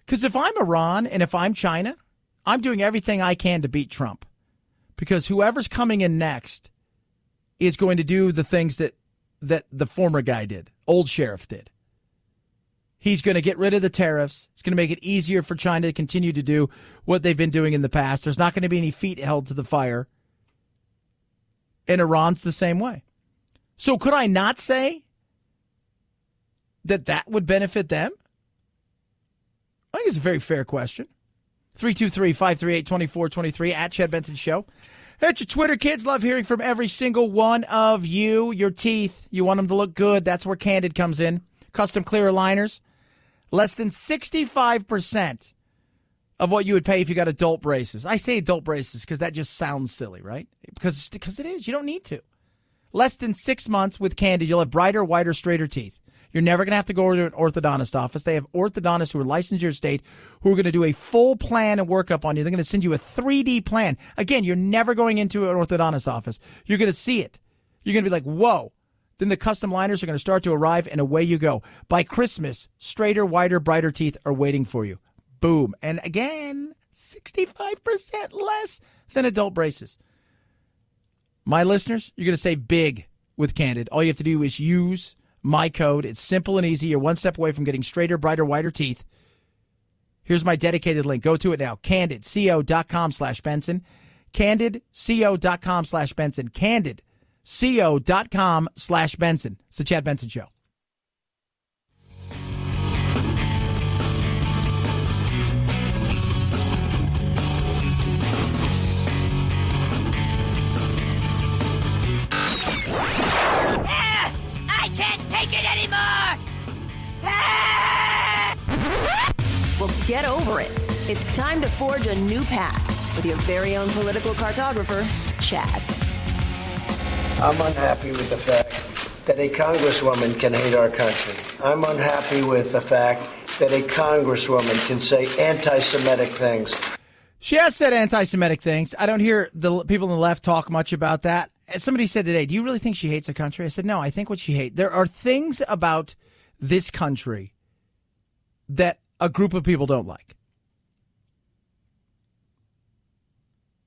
Because if I'm Iran and if I'm China, I'm doing everything I can to beat Trump. Because whoever's coming in next is going to do the things that the former guy did, old sheriff did. He's going to get rid of the tariffs. It's going to make it easier for China to continue to do what they've been doing in the past. There's not going to be any feet held to the fire. And Iran's the same way. So could I not say that would benefit them? I think it's a very fair question. 323-538-2423 at Chad Benson Show. That's your Twitter, kids. Love hearing from every single one of you. Your teeth, you want them to look good. That's where Candid comes in. Custom clear aligners. Less than 65% of what you would pay if you got adult braces. I say adult braces because that just sounds silly, right? Because it is. You don't need to. Less than 6 months with Candid, you'll have brighter, whiter, straighter teeth. You're never going to have to go to an orthodontist office. They have orthodontists who are licensed in your state who are going to do a full plan and workup on you. They're going to send you a 3D plan. Again, you're never going into an orthodontist office. You're going to see it. You're going to be like, whoa. Then the custom liners are going to start to arrive, and away you go. By Christmas, straighter, whiter, brighter teeth are waiting for you. Boom. And again, 65% less than adult braces. My listeners, you're going to save big with Candid. All you have to do is use my code. It's simple and easy. You're one step away from getting straighter, brighter, whiter teeth. Here's my dedicated link. Go to it now. CandidCo.com/Benson. CandidCo.com/Benson. CandidCo.com/Benson. It's the Chad Benson Show. I can't take it anymore! Well, get over it. It's time to forge a new path with your very own political cartographer, Chad. I'm unhappy with the fact that a congresswoman can hate our country. I'm unhappy with the fact that a congresswoman can say anti-Semitic things. She has said anti-Semitic things. I don't hear the people on the left talk much about that. Somebody said today, do you really think she hates the country? I said, no, I think what she hates. There are things about this country that a group of people don't like.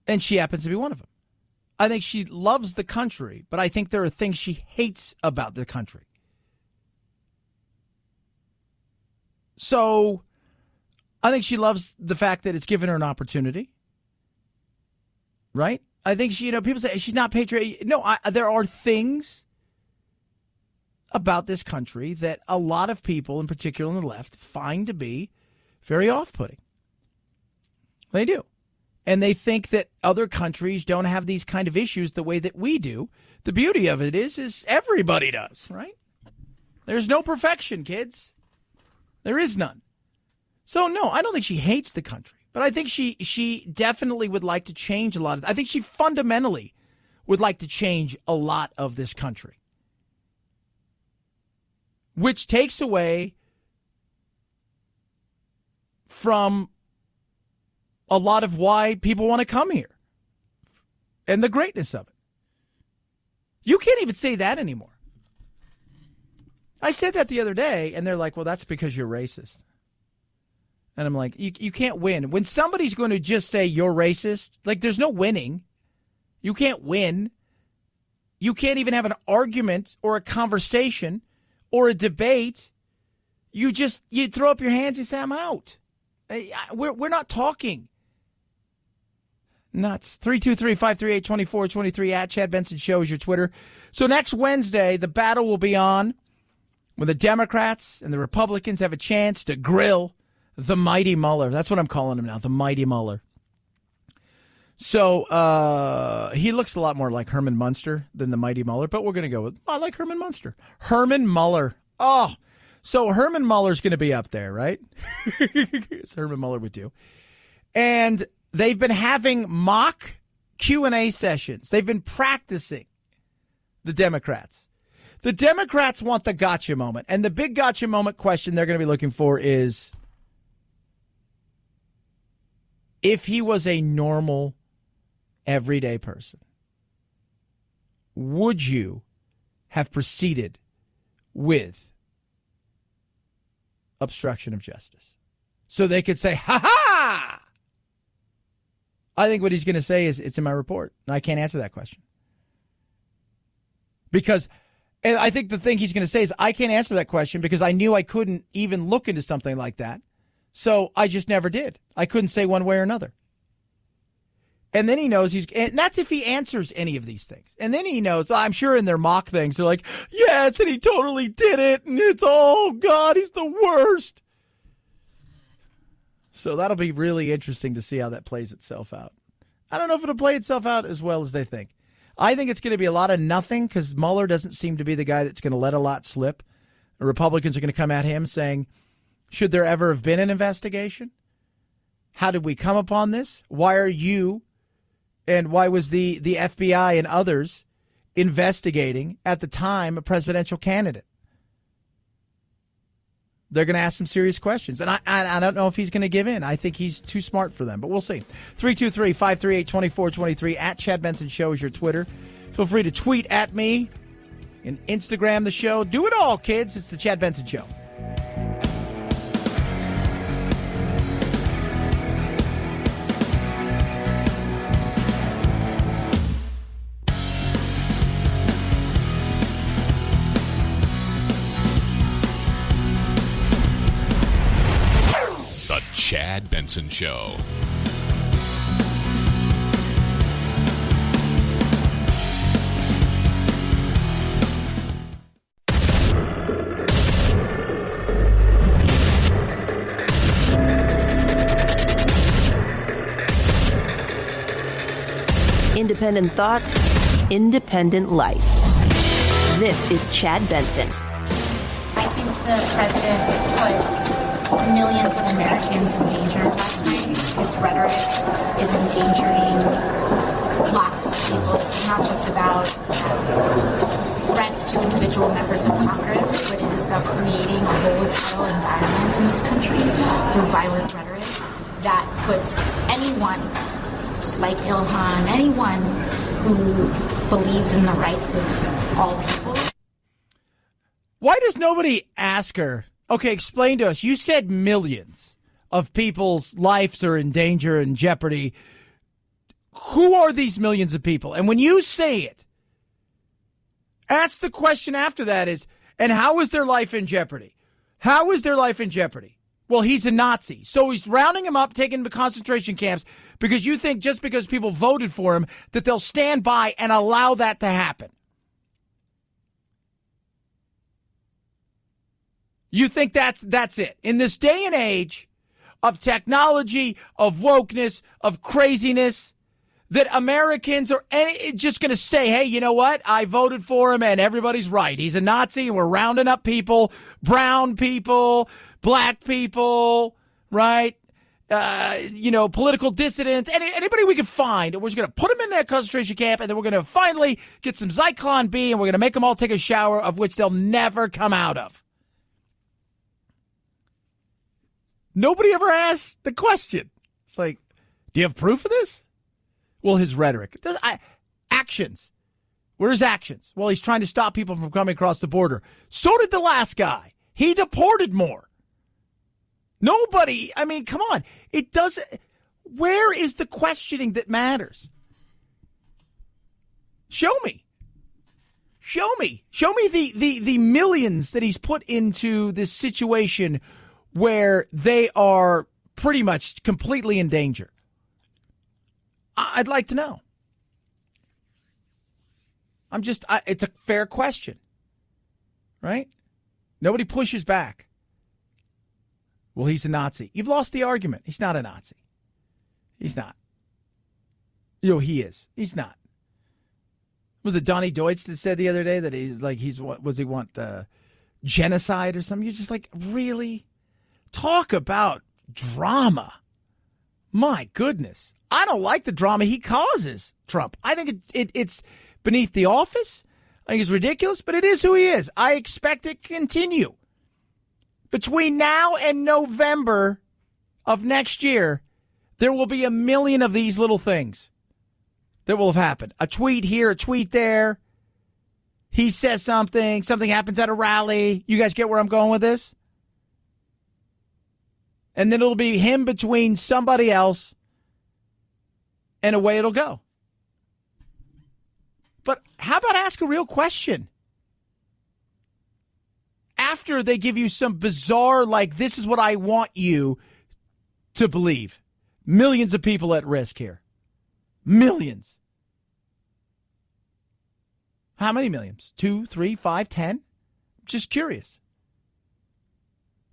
And she happens to be one of them. I think she loves the country, but I think there are things she hates about the country. So I think she loves the fact that it's given her an opportunity. Right? I think she, people say she's not patriotic. No, there are things about this country that a lot of people, in particular on the left, find to be very off-putting. They do. And they think that other countries don't have these kind of issues the way that we do. The beauty of it is everybody does, right? There's no perfection, kids. There is none. So, no, I don't think she hates the country. But I think she definitely would like to change a lot of it. I think she fundamentally would like to change a lot of this country. Which takes away from a lot of why people want to come here and the greatness of it. You can't even say that anymore. I said that the other day, and they're like, well, that's because you're racist. And I'm like, you can't win. When somebody's going to just say you're racist, like there's no winning. You can't win. You can't even have an argument or a conversation or a debate. You throw up your hands and say, I'm out. We're not talking. Nuts. 323-538-2423 at Chad Benson Show is your Twitter. So next Wednesday, the battle will be on when the Democrats and the Republicans have a chance to grill the mighty Mueller. That's what I'm calling him now, the mighty Mueller. So he looks a lot more like Herman Munster than the mighty Mueller, but we're going to go with, I like Herman Munster. Herman Mueller. Oh, so Herman Mueller's going to be up there, right? As Herman Mueller would do. And they've been having mock Q&A sessions. They've been practicing, the Democrats. The Democrats want the gotcha moment. And the big gotcha moment question they're going to be looking for is, if he was a normal, everyday person, would you have proceeded with obstruction of justice? So they could say, ha-ha! I think what he's going to say is, it's in my report. And I can't answer that question. And I think the thing he's going to say is, I can't answer that question because I knew I couldn't even look into something like that. So I just never did. I couldn't say one way or another. And then he knows and that's if he answers any of these things. And then he knows, I'm sure in their mock things, they're like, yes, and he totally did it. And it's, oh, God, he's the worst. So that'll be really interesting to see how that plays itself out. I don't know if it'll play itself out as well as they think. I think it's going to be a lot of nothing because Mueller doesn't seem to be the guy that's going to let a lot slip. The Republicans are going to come at him saying, should there ever have been an investigation? How did we come upon this? Why are you and why was the FBI and others investigating at the time a presidential candidate? They're going to ask some serious questions. And I don't know if he's going to give in. I think he's too smart for them, but we'll see. 323-538-2423 at Chad Benson Show is your Twitter. Feel free to tweet at me and Instagram the show. Do it all, kids. It's the Chad Benson Show. Chad Benson Show. Independent thoughts, independent life. This is Chad Benson. I think the president put millions of Americans in danger last night. His rhetoric is endangering lots of people. This is not just about threats to individual members of Congress, but it is about creating a volatile environment in this country through violent rhetoric that puts anyone like Ilhan, anyone who believes in the rights of all people. Why does nobody ask her, okay, explain to us, you said millions of people's lives are in danger and jeopardy. Who are these millions of people? And when you say it, ask the question after that is, and how is their life in jeopardy? How is their life in jeopardy? Well, he's a Nazi. So he's rounding him up, taking him to concentration camps because you think just because people voted for him that they'll stand by and allow that to happen. You think that's it. In this day and age of technology, of wokeness, of craziness, that Americans are just going to say, hey, you know what? I voted for him and everybody's right. He's a Nazi and we're rounding up people, brown people, black people, right? Political dissidents, anybody we can find. We're just going to put them in that concentration camp and then we're going to finally get some Zyklon B and we're going to make them all take a shower of which they'll never come out of. Nobody ever asks the question. It's like, do you have proof of this? Well, his rhetoric. Actions. Where's actions? Well, he's trying to stop people from coming across the border. So did the last guy. He deported more. Nobody, I mean, come on. It doesn't. Where is the questioning that matters? Show me. Show me. Show me the millions that he's put into this situation where they are pretty much completely in danger. I'd like to know. It's a fair question, right? Nobody pushes back. Well, he's a Nazi. You've lost the argument. He's not a Nazi. He's not. He is. He's not. Was it Donnie Deutsch that said the other day that he want genocide or something? You're just like, really? Talk about drama. My goodness. I don't like the drama he causes, Trump. I think it's beneath the office. I think it's ridiculous, but it is who he is. I expect it to continue. Between now and November of next year, there will be 1 million of these little things that will have happened. A tweet here, a tweet there. He says something happens at a rally. You guys get where I'm going with this? And then it'll be him between somebody else, and away it'll go. But how about ask a real question? After they give you some bizarre, this is what I want you to believe. Millions of people at risk here. Millions. How many millions? 2, 3, 5, 10? Just curious.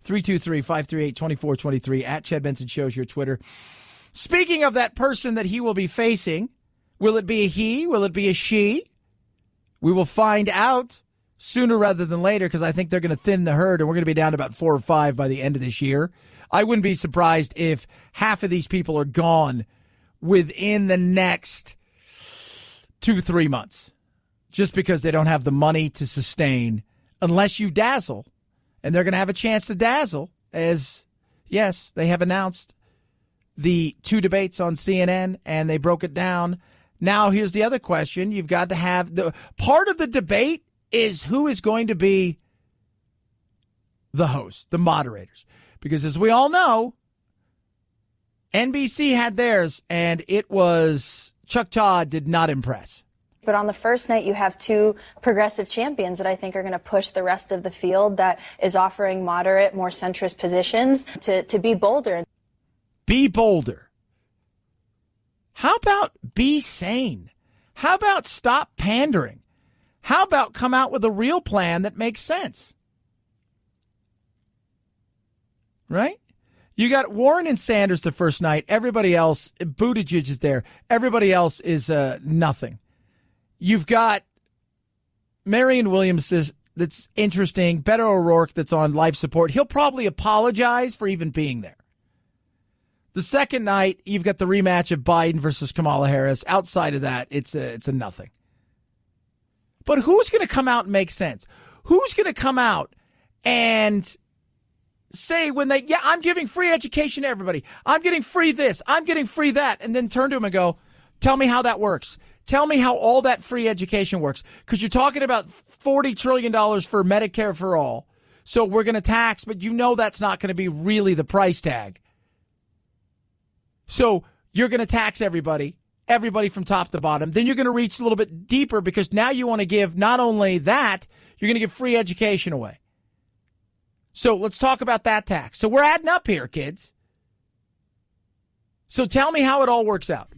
323-538-2423 at Chad Benson Show's your Twitter. Speaking of that person that he will be facing, will it be a he? Will it be a she? We will find out sooner rather than later because I think they're going to thin the herd and we're going to be down to about 4 or 5 by the end of this year. I wouldn't be surprised if half of these people are gone within the next 2-3 months just because they don't have the money to sustain unless you dazzle. And they're going to have a chance to dazzle as, yes, they have announced the 2 debates on CNN and they broke it down. Now, here's the other question. You've got to have part of the debate is who is going to be the host, the moderators. Because as we all know, NBC had theirs and it was Chuck Todd did not impress. But on the first night, you have 2 progressive champions that I think are going to push the rest of the field that is offering moderate, more centrist positions to be bolder. Be bolder. How about be sane? How about stop pandering? How about come out with a real plan that makes sense? Right? You got Warren and Sanders the first night. Everybody else, Buttigieg is there. Everybody else is nothing. You've got Marianne Williams that's interesting. Beto O'Rourke that's on life support. He'll probably apologize for even being there. The second night, you've got the rematch of Biden versus Kamala Harris. Outside of that, it's a nothing. But who's going to come out and make sense? Who's going to come out and say when they, I'm giving free education to everybody. I'm getting free this. I'm getting free that. And then turn to them and go, tell me how that works. Tell me how all that free education works. Because you're talking about $40 trillion for Medicare for all. So we're going to tax, but you know that's not going to be really the price tag. So you're going to tax everybody from top to bottom. Then you're going to reach a little bit deeper because now you want to give not only that, you're going to give free education away. So let's talk about that tax. So we're adding up here, kids. So tell me how it all works out.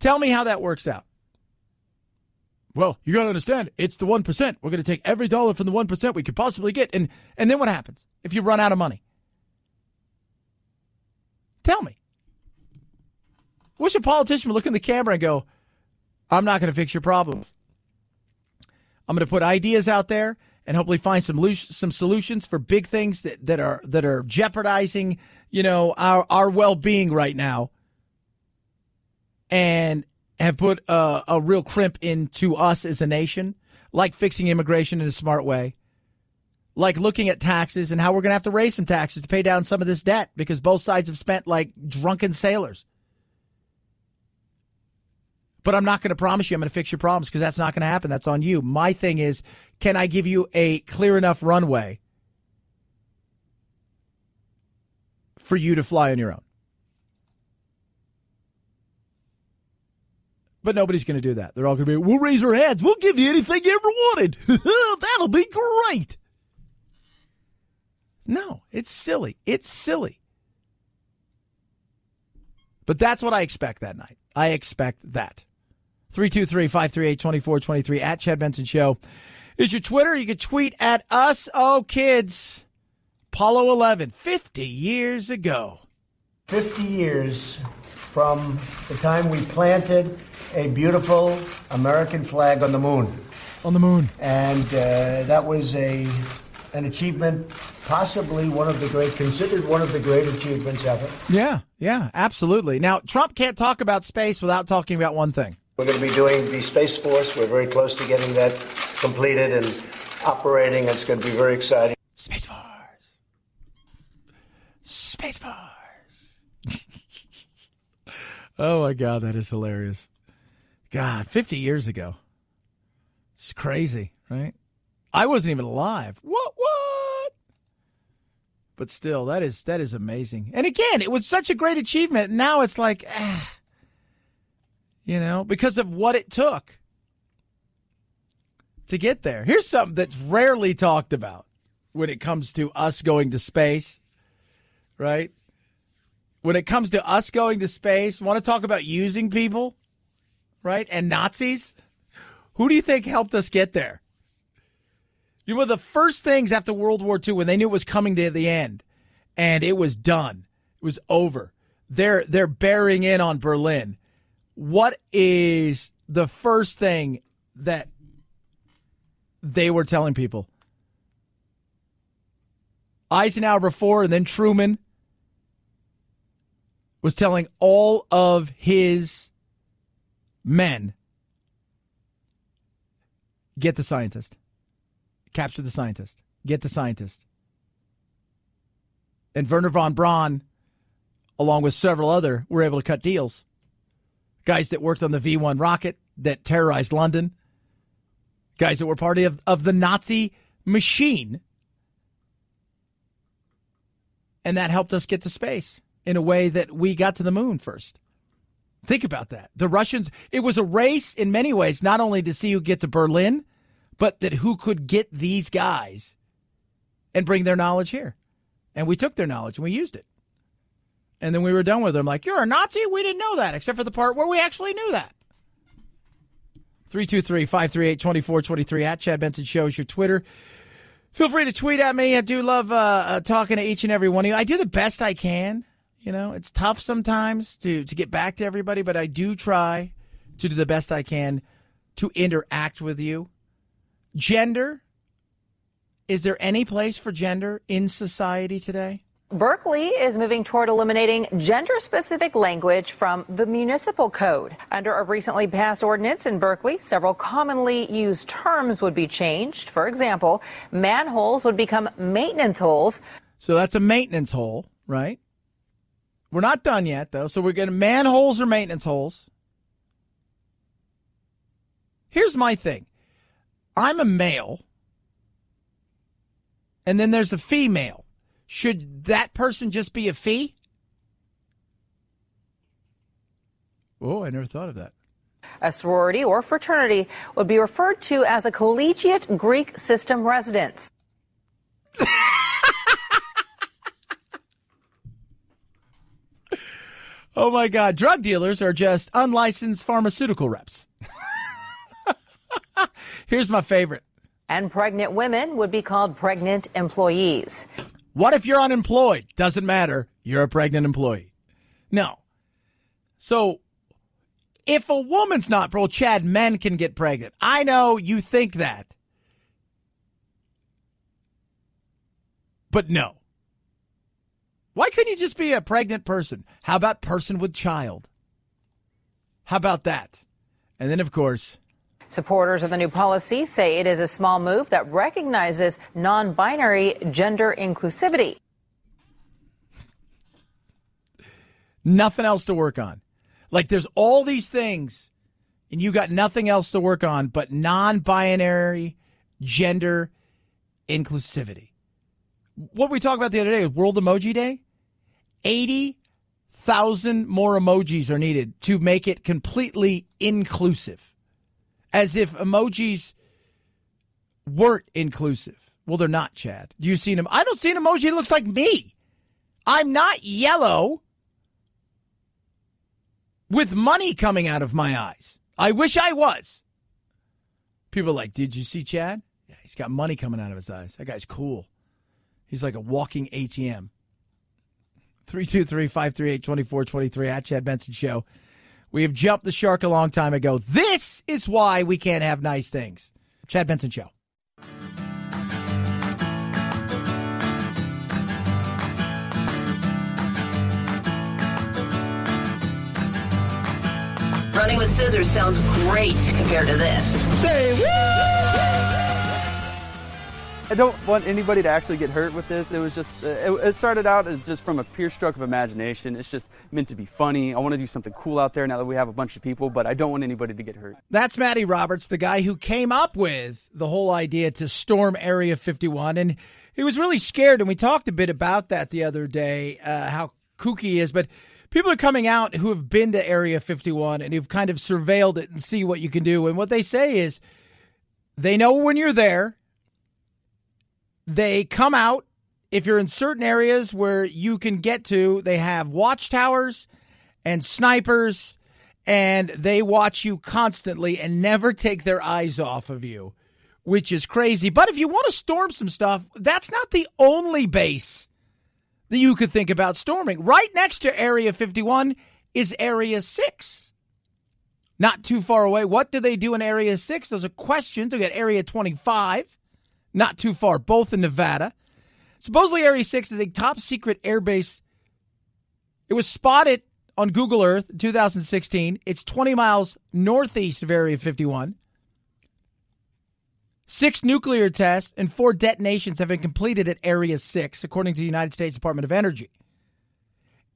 Tell me how that works out. Well, you got to understand, it's the 1%. We're going to take every dollar from the 1% we could possibly get. And then what happens if you run out of money? Tell me. Wish a politician would look in the camera and go, I'm not going to fix your problems. I'm going to put ideas out there and hopefully find some solutions for big things that are jeopardizing, our well-being right now, and have put a real crimp into us as a nation, like fixing immigration in a smart way, like looking at taxes and how we're going to have to raise some taxes to pay down some of this debt because both sides have spent like drunken sailors. But I'm not going to promise you I'm going to fix your problems because that's not going to happen. That's on you. My thing is, can I give you a clear enough runway for you to fly on your own? But nobody's going to do that. They're all going to be, we'll raise our hands. We'll give you anything you ever wanted. That'll be great. No, it's silly. It's silly. But that's what I expect that night. I expect that. 323-538-2423 at Chad Benson Show is your Twitter. You can tweet at us. Oh, kids. Apollo 11, 50 years ago. 50 years from the time we planted a beautiful American flag on the moon. On the moon. And that was an achievement, possibly considered one of the great achievements ever. Yeah, absolutely. Now, Trump can't talk about space without talking about one thing. We're going to be doing the Space Force. We're very close to getting that completed and operating. It's going to be very exciting. Space Force. Space Force. Oh, my God, that is hilarious. God, 50 years ago. It's crazy, right? I wasn't even alive. What? But still, that is amazing. And again, it was such a great achievement. Now it's like, because of what it took to get there. Here's something that's rarely talked about when it comes to us going to space, right? When it comes to us going to space, want to talk about using people, right? And Nazis? Who do you think helped us get there? You were the first things after World War II when they knew it was coming to the end, and it was done. It was over. They're bearing in on Berlin. What is the first thing that they were telling people? Eisenhower before, and then Truman was telling all of his men, get the scientist. Capture the scientist. Get the scientist. And Wernher von Braun, along with several other, were able to cut deals. Guys that worked on the V-1 rocket that terrorized London. Guys that were part of the Nazi machine. And that helped us get to space in a way that we got to the moon first. Think about that. The Russians, it was a race in many ways, not only to see who get to Berlin, but that who could get these guys and bring their knowledge here. And we took their knowledge and we used it. And then we were done with them. Like, you're a Nazi? We didn't know that, except for the part where we actually knew that. 323-538-2423 at Chad Benson Show is your Twitter. Feel free to tweet at me. I do love talking to each and every one of you. I do the best I can. It's tough sometimes to get back to everybody, but I do try to do the best I can to interact with you. Gender. Is there any place for gender in society today? Berkeley is moving toward eliminating gender-specific language from the municipal code. Under a recently passed ordinance in Berkeley, several commonly used terms would be changed. For example, manholes would become maintenance holes. So that's a maintenance hole, right? We're not done yet, though. So we're getting manholes or maintenance holes. Here's my thing. I'm a male, and then there's a female. Should that person just be a fee? Oh, I never thought of that. A sorority or fraternity would be referred to as a collegiate Greek system residence. Oh, my God. Drug dealers are just unlicensed pharmaceutical reps. Here's my favorite. And pregnant women would be called pregnant employees. What if you're unemployed? Doesn't matter. You're a pregnant employee. No. So if a woman's not, Chad, men can get pregnant. I know you think that. But no. Why couldn't you just be a pregnant person? How about person with child? How about that? And then, of course, supporters of the new policy say it is a small move that recognizes non-binary gender inclusivity. Nothing else to work on. Like there's all these things and you got nothing else to work on but non-binary gender inclusivity. What we talked about the other day was World Emoji Day. 80,000 more emojis are needed to make it completely inclusive. As if emojis weren't inclusive. Well, they're not, Chad. Do you see them? I don't see an emoji that looks like me. I'm not yellow with money coming out of my eyes. I wish I was. People are like, did you see Chad? Yeah, he's got money coming out of his eyes. That guy's cool. He's like a walking ATM. 323-538-2423 at Chad Benson Show. We have jumped the shark a long time ago. This is why we can't have nice things. Chad Benson Show. Running with scissors sounds great compared to this. Say what? I don't want anybody to actually get hurt with this. It was just, it started out as just from a pure stroke of imagination. It's just meant to be funny. I want to do something cool out there now that we have a bunch of people, but I don't want anybody to get hurt. That's Matty Roberts, the guy who came up with the whole idea to storm Area 51. And he was really scared, and we talked a bit about that the other day, how kooky he is. But people are coming out who have been to Area 51 and who've kind of surveilled it and see what you can do. And what they say is they know when you're there. They come out. If you're in certain areas where you can get to, they have watchtowers and snipers, and they watch you constantly and never take their eyes off of you, which is crazy. But if you want to storm some stuff, that's not the only base that you could think about storming. Right next to Area 51 is Area 6. Not too far away. What do they do in Area 6? Those are questions. They got Area 25. Not too far, both in Nevada. Supposedly Area 6 is a top-secret airbase. It was spotted on Google Earth in 2016. It's 20 miles northeast of Area 51. 6 nuclear tests and 4 detonations have been completed at Area 6, according to the United States Department of Energy.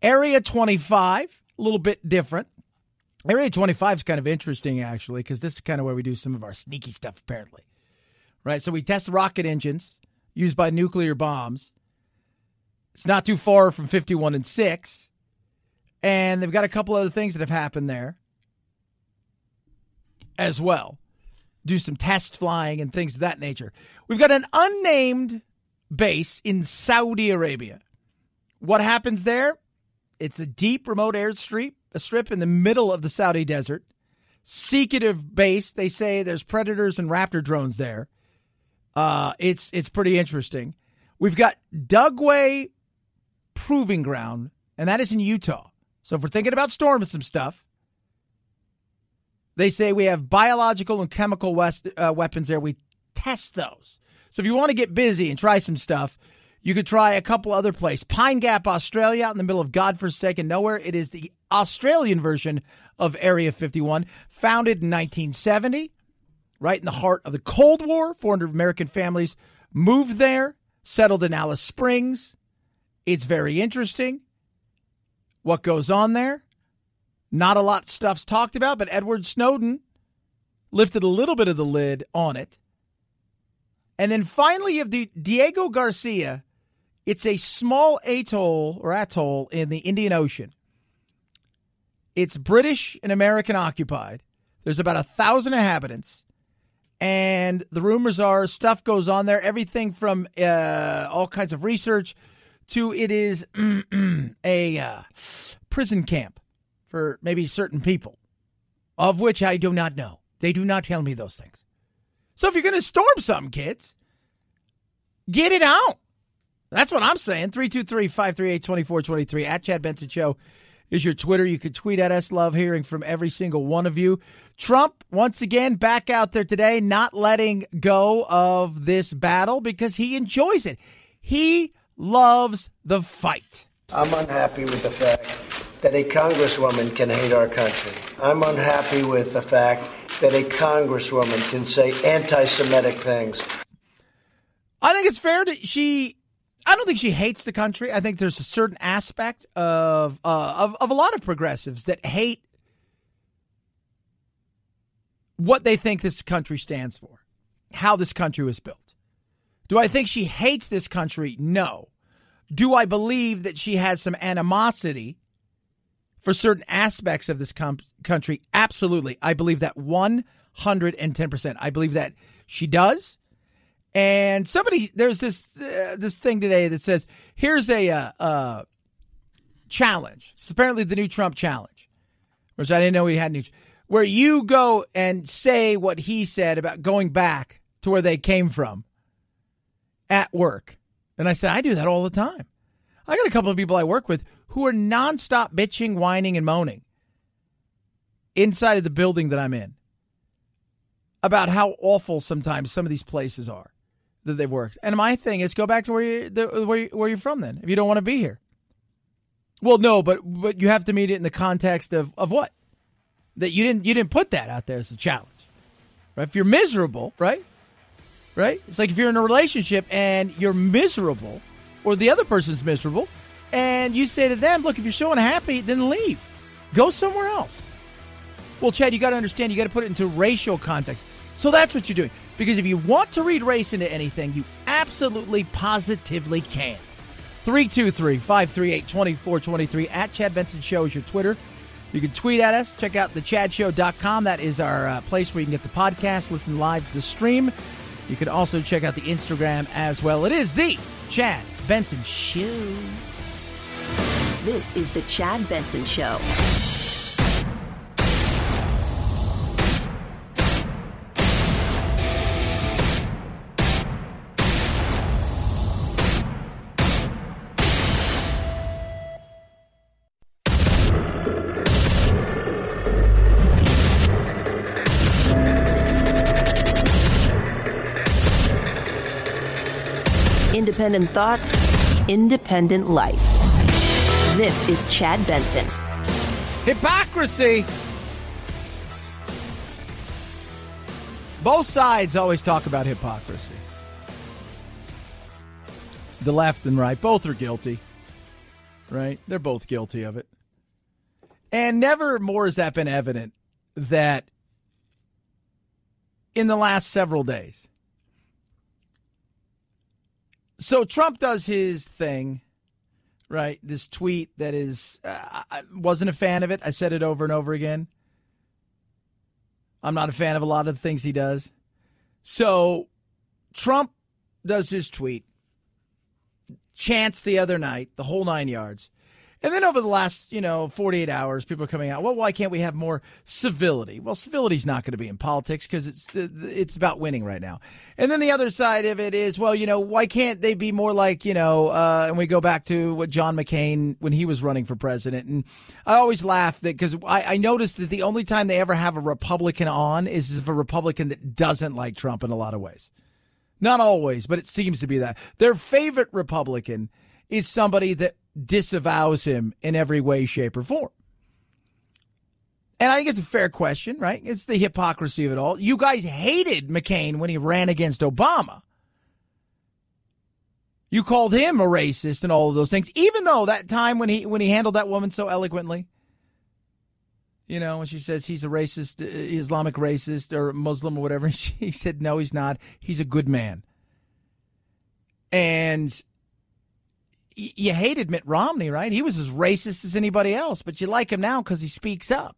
Area 25, a little bit different. Area 25 is kind of interesting, actually, because this is kind of where we do some of our sneaky stuff, apparently. Right, so we test rocket engines used by nuclear bombs. It's not too far from 51 and 6. And they've got a couple other things that have happened there as well. Do some test flying and things of that nature. We've got an unnamed base in Saudi Arabia. What happens there? It's a deep remote airstrip, a strip in the middle of the Saudi desert. Secretive base. They say there's Predators and Raptor drones there. It's pretty interesting. We've got Dugway Proving Ground, and that is in Utah. So if we're thinking about storming some stuff, they say we have biological and chemical weapons there. We test those. So if you want to get busy and try some stuff, You could try a couple other places. Pine Gap, Australia, out in the middle of godforsaken nowhere. It is the Australian version of Area 51, founded in 1970, right in the heart of the Cold War. 400 American families moved there, settled in Alice Springs. It's very interesting what goes on there. Not a lot of stuff's talked about, but Edward Snowden lifted a little bit of the lid on it. And then finally, you have the Diego Garcia. It's a small atoll in the Indian Ocean. It's British and American occupied. There's about 1,000 inhabitants. And the rumors are stuff goes on there. Everything from all kinds of research to it is a prison camp for maybe certain people, of which I do not know. They do not tell me those things. So if you're going to storm something, kids, get it out. That's what I'm saying. 323-538-2423 at Chad Benson Show is your Twitter. You can tweet at us. Love hearing from every single one of you. Trump, once again, back out there today, not letting go of this battle because he enjoys it. He loves the fight. I'm unhappy with the fact that a congresswoman can hate our country. I'm unhappy with the fact that a congresswoman can say anti-Semitic things. I think it's fair to I don't think she hates the country. I think there's a certain aspect of a lot of progressives that hate what they think this country stands for, how this country was built. Do I think she hates this country? No. Do I believe that she has some animosity for certain aspects of this country? Absolutely. I believe that 110%. I believe that she does. And there's this thing today that says, here's a challenge. It's apparently the new Trump challenge, which I didn't know he had new, where you go and say what he said about going back to where they came from at work. And I said, I do that all the time. I got a couple of people I work with who are nonstop bitching, whining, and moaning inside of the building that I'm in about how awful sometimes some of these places are that they've worked. And my thing is, go back to where you're from then, if you don't want to be here. Well, no, but you have to meet it in the context of what? That you didn't put that out there as a challenge. Right? If you're miserable, right? It's like if you're in a relationship and you're miserable, or the other person's miserable, and you say to them, look, if you're so unhappy, then leave. Go somewhere else. Well, Chad, you got to understand, you got to put it into racial context. So that's what you're doing. Because if you want to read race into anything, you absolutely, positively can. 323-538-2423 at Chad Benson Show is your Twitter. You can tweet at us. Check out thechadshow.com. That is our place where you can get the podcast, listen live to the stream. You can also check out the Instagram as well. It is the Chad Benson Show. This is the Chad Benson Show. Independent thoughts, independent life. This is Chad Benson. Hypocrisy. Both sides always talk about hypocrisy. The left and right, both are guilty. Right? They're both guilty of it. And never more has that been evident that in the last several days. So Trump does his thing, right? This tweet that is, I wasn't a fan of it. I said it over and over again. I'm not a fan of a lot of the things he does. So Trump does his tweet, chants the other night, the whole 9 yards. And then over the last, 48 hours, people are coming out, well, why can't we have more civility? Well, civility's not going to be in politics because it's about winning right now. And then the other side of it is, well, why can't they be more like, and we go back to what John McCain when he was running for president. And I always laugh that because I noticed that the only time they ever have a Republican on is if a Republican that doesn't like Trump in a lot of ways. Not always, but it seems to be that. Their favorite Republican is somebody that disavows him in every way, shape, or form. And I think it's a fair question, right? It's the hypocrisy of it all. You guys hated McCain when he ran against Obama. You called him a racist and all of those things, even though that time when he handled that woman so eloquently, you know, when she says he's a racist, Islamic racist or Muslim or whatever, he said, no, he's not. He's a good man. And you hated Mitt Romney, right? He was as racist as anybody else, but you like him now because he speaks up.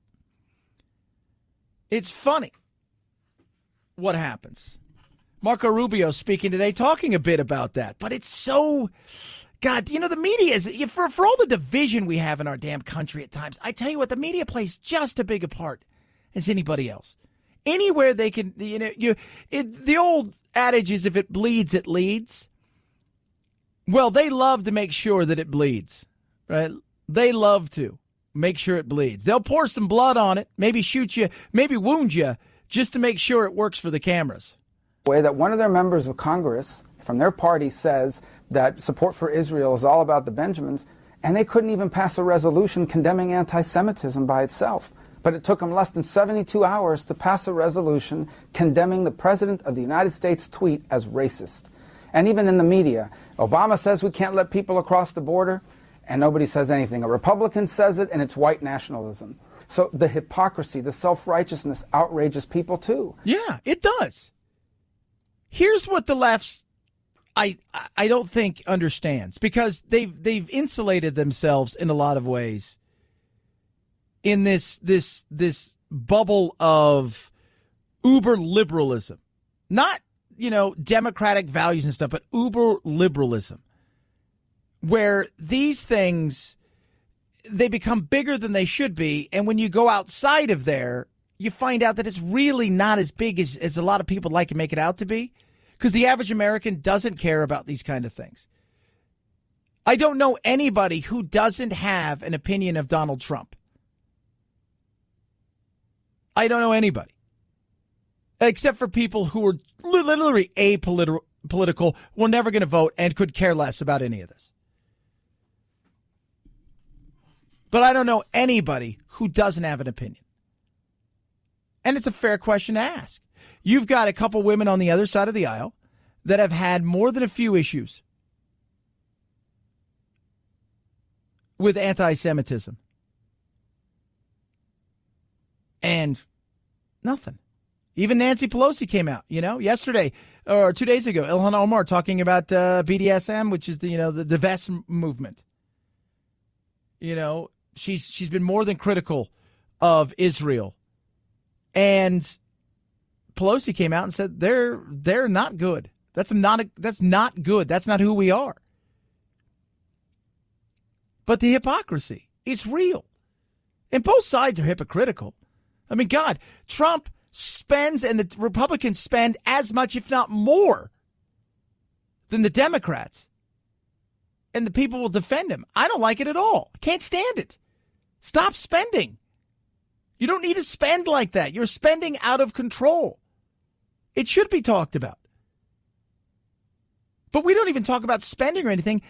It's funny what happens. Marco Rubio speaking today, talking a bit about that. But it's so, God, you know, the media is, for all the division we have in our damn country at times, I tell you what, the media plays just as big a part as anybody else. Anywhere they can, you know, the old adage is if it bleeds, it leads. Well, they love to make sure that it bleeds, right? They love to make sure it bleeds. They'll pour some blood on it, maybe shoot you, maybe wound you, just to make sure it works for the cameras. Way that one of their members of Congress from their party says that support for Israel is all about the Benjamins, and they couldn't even pass a resolution condemning anti-Semitism by itself. But it took them less than 72 hours to pass a resolution condemning the President of the United States tweet as racist. And even in the media, Obama says we can't let people across the border, and nobody says anything. A Republican says it, and it's white nationalism. So the hypocrisy, the self-righteousness outrages people too. Yeah, it does. Here's what the left, I don't think understands, because they've insulated themselves in a lot of ways in this bubble of uber liberalism, not, you know, democratic values and stuff, but uber liberalism, where these things, they become bigger than they should be, and when you go outside of there, you find out that it's really not as big as a lot of people like to make it out to be, because the average American doesn't care about these kind of things. I don't know anybody who doesn't have an opinion of Donald Trump. I don't know anybody. Except for people who are literally apolitical, were never going to vote, and could care less about any of this. But I don't know anybody who doesn't have an opinion. And it's a fair question to ask. You've got a couple women on the other side of the aisle that have had more than a few issues with anti-Semitism. And nothing. Even Nancy Pelosi came out, you know, yesterday or 2 days ago, Ilhan Omar talking about BDSM, which is the vest movement. You know, she's been more than critical of Israel. And Pelosi came out and said they're not good. That's not good. That's not who we are. But the hypocrisy is real. And both sides are hypocritical. I mean, God, Trump spends and the Republicans spend as much, if not more, than the Democrats. And the people will defend him. I don't like it at all. I can't stand it. Stop spending. You don't need to spend like that. You're spending out of control. It should be talked about. But we don't even talk about spending or anything.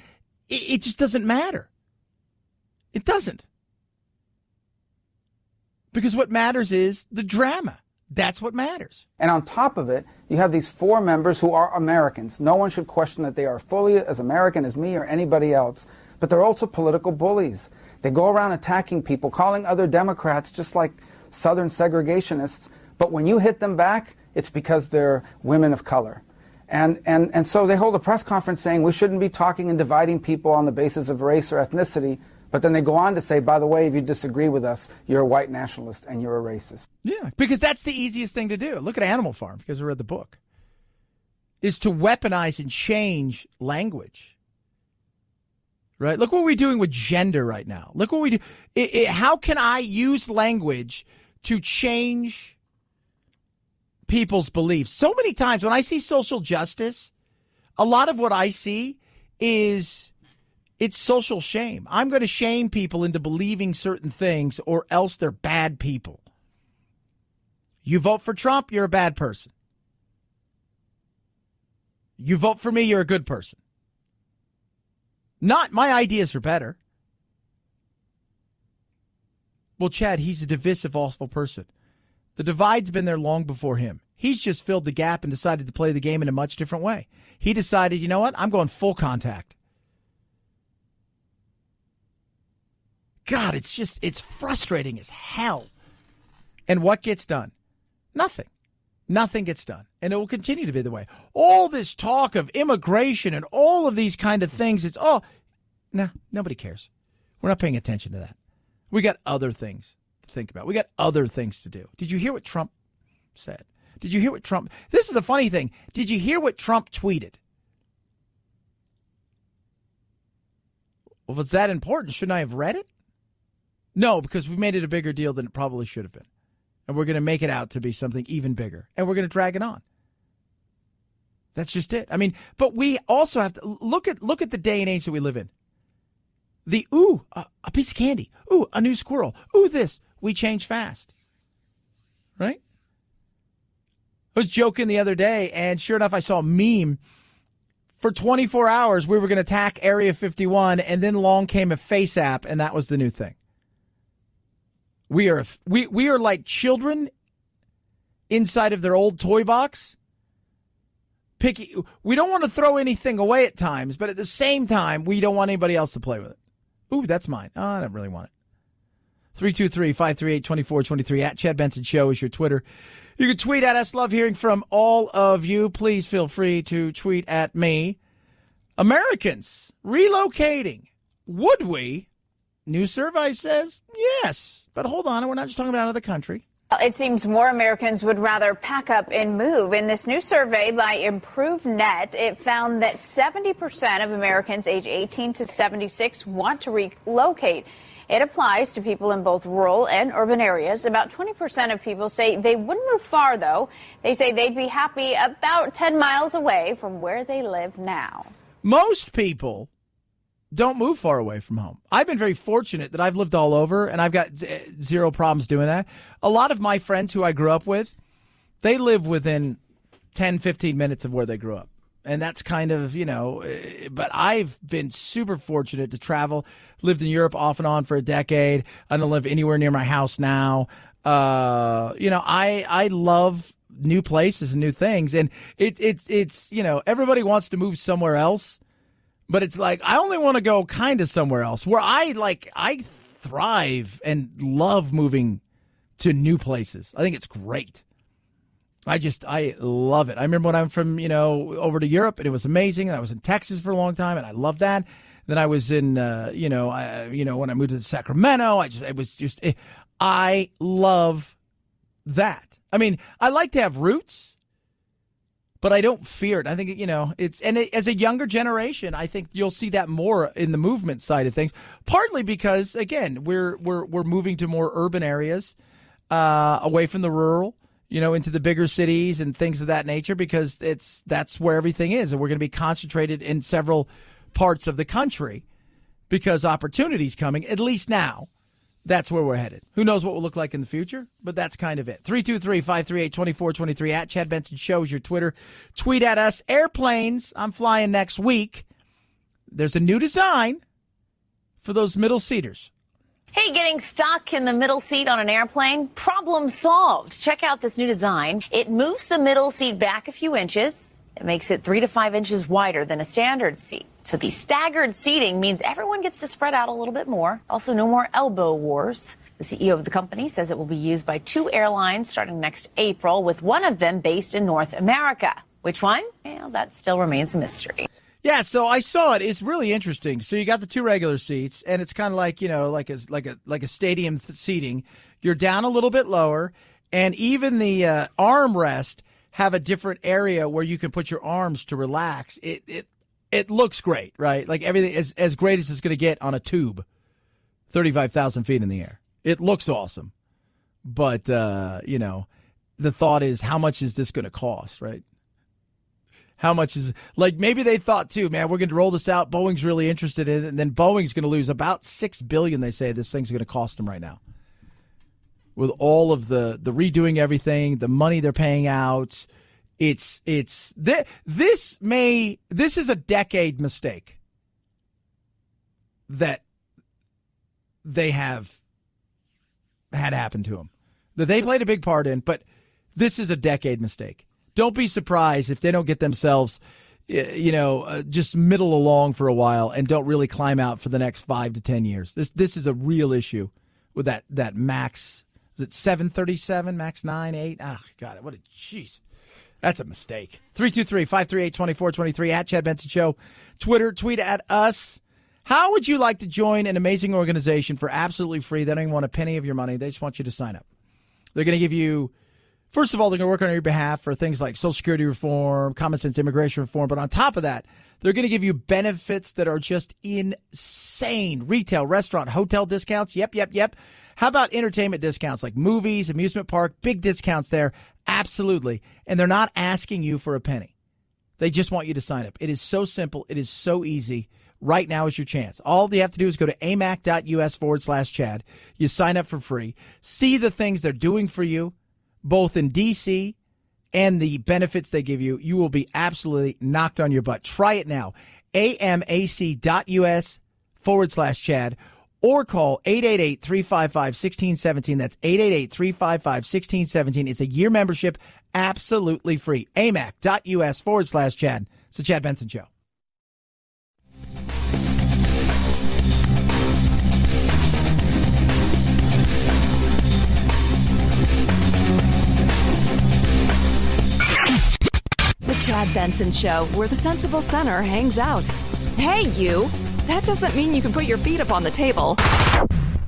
It just doesn't matter. It doesn't. Because what matters is the drama. That's what matters. And on top of it, you have these four members who are Americans. No one should question that they are fully as American as me or anybody else. But they're also political bullies. They go around attacking people, calling other Democrats just like Southern segregationists. But when you hit them back, it's because they're women of color. And so they hold a press conference saying we shouldn't be talking and dividing people on the basis of race or ethnicity. But then they go on to say, by the way, if you disagree with us, you're a white nationalist and you're a racist. Yeah, because that's the easiest thing to do. Look at Animal Farm, because I read the book, is to weaponize and change language. Right? Look what we're doing with gender right now. Look what we do. How can I use language to change people's beliefs? So many times when I see social justice, a lot of what I see is it's social shame. I'm going to shame people into believing certain things or else they're bad people. You vote for Trump, you're a bad person. You vote for me, you're a good person. Not my ideas are better. Well, Chad, he's a divisive, awful person. The divide's been there long before him. He's just filled the gap and decided to play the game in a much different way. He decided, you know what? I'm going full contact. God, it's frustrating as hell. And what gets done? Nothing. Nothing gets done. And it will continue to be the way. All this talk of immigration and all of these kind of things, nobody cares. We're not paying attention to that. We got other things to think about. We got other things to do. Did you hear what Trump said? Did you hear what Trump... This is the funny thing. Did you hear what Trump tweeted? Well, if it's that important, shouldn't I have read it? No, because we made it a bigger deal than it probably should have been. And we're going to make it out to be something even bigger. And we're going to drag it on. That's just it. I mean, but we also have to look at the day and age that we live in. A piece of candy. Ooh, a new squirrel. Ooh, this. We change fast. Right? I was joking the other day, and sure enough, I saw a meme. For 24 hours, we were going to attack Area 51, and then along came a face app, and that was the new thing. We are like children inside of their old toy box. Picky. We don't want to throw anything away at times, but at the same time, we don't want anybody else to play with it. Ooh, that's mine. Oh, I don't really want it. 323-538-2423 at Chad Benson Show is your Twitter. You can tweet at us. Love hearing from all of you. Please feel free to tweet at me. Americans relocating. Would we? New survey says yes. But hold on, we're not just talking about out of the country. It seems more Americans would rather pack up and move. In this new survey by ImproveNet, it found that 70% of Americans age 18 to 76 want to relocate. It applies to people in both rural and urban areas. About 20% of people say they wouldn't move far, though. They say they'd be happy about 10 miles away from where they live now. Most people don't move far away from home. I've been very fortunate that I've lived all over, and I've got zero problems doing that. A lot of my friends who I grew up with, they live within 10, 15 minutes of where they grew up. And that's kind of, but I've been super fortunate to travel, lived in Europe off and on for a decade. I don't live anywhere near my house now. I love new places and new things. And it's everybody wants to move somewhere else. But it's like, I only want to go kind of somewhere else where I thrive and love moving to new places. I think it's great. I love it. I remember when I'm from, over to Europe, and it was amazing. And I was in Texas for a long time, and I loved that. Then I was in, when I moved to Sacramento, I love that. I mean, I like to have roots, but I don't fear it. I think, as a younger generation, I think you'll see that more in the movement side of things. Partly because, again, we're moving to more urban areas, away from the rural, into the bigger cities and things of that nature, because that's where everything is. And we're going to be concentrated in several parts of the country because opportunity's coming, at least now. That's where we're headed. Who knows what we'll look like in the future, but that's kind of it. 323-538-2423 at Chad Benson Show is your Twitter. Tweet at us. Airplanes, I'm flying next week. There's a new design for those middle seaters. Hey, getting stuck in the middle seat on an airplane? Problem solved. Check out this new design. It moves the middle seat back a few inches. It makes it 3 to 5 inches wider than a standard seat. So the staggered seating means everyone gets to spread out a little bit more. Also, no more elbow wars. The CEO of the company says it will be used by 2 airlines starting next April, with one of them based in North America. Which one? Well, that still remains a mystery. Yeah, so I saw it. It's really interesting. So you got the 2 regular seats, and it's kind of like, like a stadium seating. You're down a little bit lower, and even the armrest have a different area where you can put your arms to relax. It looks great, right? Like everything is as great as it's going to get on a tube, 35,000 feet in the air. It looks awesome. But, the thought is, how much is this going to cost, right? How much is, maybe they thought too, man, we're going to roll this out. Boeing's really interested in it. And then Boeing's going to lose about $6 billion, they say this thing's going to cost them right now. With all of the redoing everything, the money they're paying out, This is a decade mistake that they have had happen to them, that they played a big part in, but this is a decade mistake. Don't be surprised if they don't get themselves, just middle along for a while and don't really climb out for the next 5 to 10 years. This is a real issue with that max. Is it 737, max 9.8? Ah, God, what a jeez. That's a mistake. 323-538-2423 at Chad Benson Show. Twitter, tweet at us. How would you like to join an amazing organization for absolutely free? They don't even want a penny of your money. They just want you to sign up. They're going to give you, first of all, they're going to work on your behalf for things like Social Security reform, common sense immigration reform. But on top of that, they're going to give you benefits that are just insane. Retail, restaurant, hotel discounts. Yep. How about entertainment discounts like movies, amusement park, big discounts there? Absolutely. And they're not asking you for a penny. They just want you to sign up. It is so simple. It is so easy. Right now is your chance. All you have to do is go to amac.us/Chad. You sign up for free. See the things they're doing for you, both in D.C. and the benefits they give you. You will be absolutely knocked on your butt. Try it now. amac.us/Chad. Or call 888-355-1617. That's 888-355-1617. It's a year membership, absolutely free. amac.us/Chad. It's the Chad Benson Show. The Chad Benson Show, where the sensible center hangs out. Hey, you. That doesn't mean you can put your feet up on the table.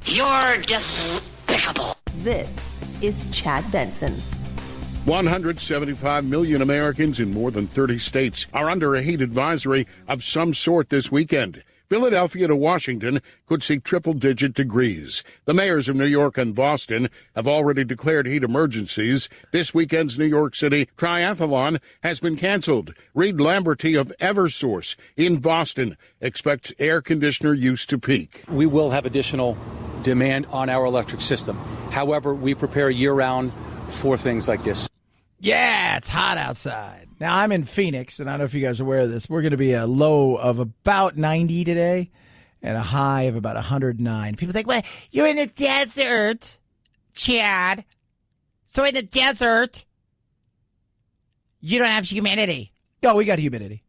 You're despicable. This is Chad Benson. 175 million Americans in more than 30 states are under a heat advisory of some sort this weekend. Philadelphia to Washington could see triple-digit degrees. The mayors of New York and Boston have already declared heat emergencies. This weekend's New York City Triathlon has been canceled. Reed Lamberty of Eversource in Boston expects air conditioner use to peak. We will have additional demand on our electric system. However, we prepare year-round for things like this. Yeah, it's hot outside. Now, I'm in Phoenix, and I don't know if you guys are aware of this. We're going to be a low of about 90 today and a high of about 109. People think, well, you're in the desert, Chad. So in the desert, you don't have humidity. No, we got humidity.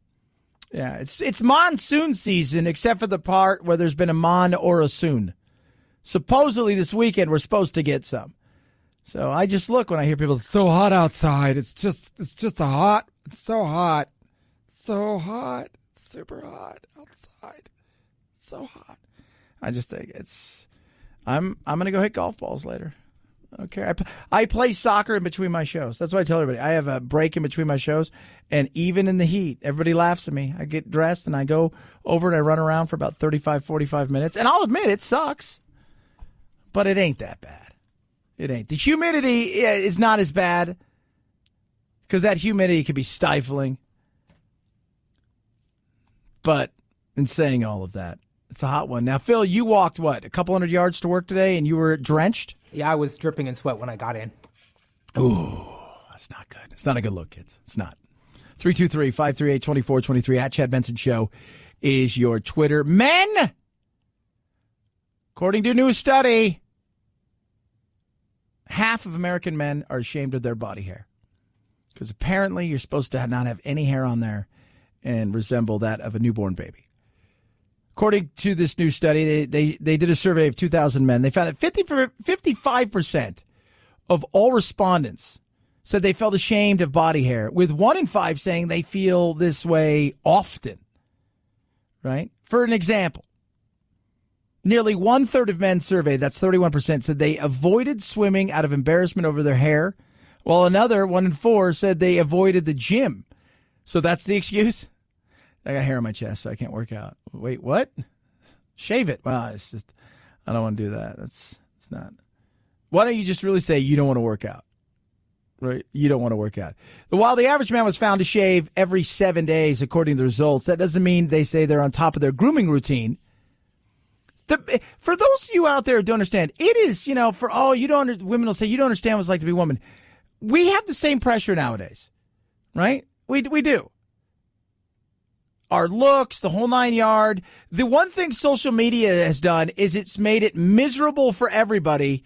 Yeah, it's monsoon season, except for the part where there's been a mon or a soon. Supposedly this weekend, we're supposed to get some. So I just look when I hear people, it's so hot outside. It's just hot. It's so hot. So hot. Super hot outside. So hot. I just think I'm going to go hit golf balls later. I don't care. I play soccer in between my shows. That's what I tell everybody. I have a break in between my shows. And even in the heat, everybody laughs at me. I get dressed and I go over and I run around for about 35, 45 minutes. And I'll admit it sucks. But it ain't that bad. It ain't. The humidity is not as bad because that humidity could be stifling. But in saying all of that, it's a hot one. Now, Phil, you walked, a couple hundred yards to work today and you were drenched? Yeah, I was dripping in sweat when I got in. Ooh, that's not good. It's not a good look, kids. It's not. 323-538-2423 at Chad Benson Show is your Twitter. Men, according to a new study, half of American men are ashamed of their body hair because apparently you're supposed to not have any hair on there and resemble that of a newborn baby. According to this new study, they did a survey of 2,000 men. They found that 55% of all respondents said they felt ashamed of body hair, with 1 in 5 saying they feel this way often. Right? For an example, nearly 1/3 of men surveyed, that's 31%, said they avoided swimming out of embarrassment over their hair, while another 1 in 4 said they avoided the gym. So that's the excuse? I got hair on my chest, so I can't work out. Wait, what? Shave it. Well, it's just, I don't want to do that. It's not. Why don't you just really say you don't want to work out? Right? You don't want to work out. While the average man was found to shave every 7 days, according to the results, that doesn't mean they say they're on top of their grooming routine. For those of you out there who don't understand, it is, women will say, you don't understand what it's like to be a woman. We have the same pressure nowadays, right? We do. Our looks, the whole 9 yard. The one thing social media has done is it's made it miserable for everybody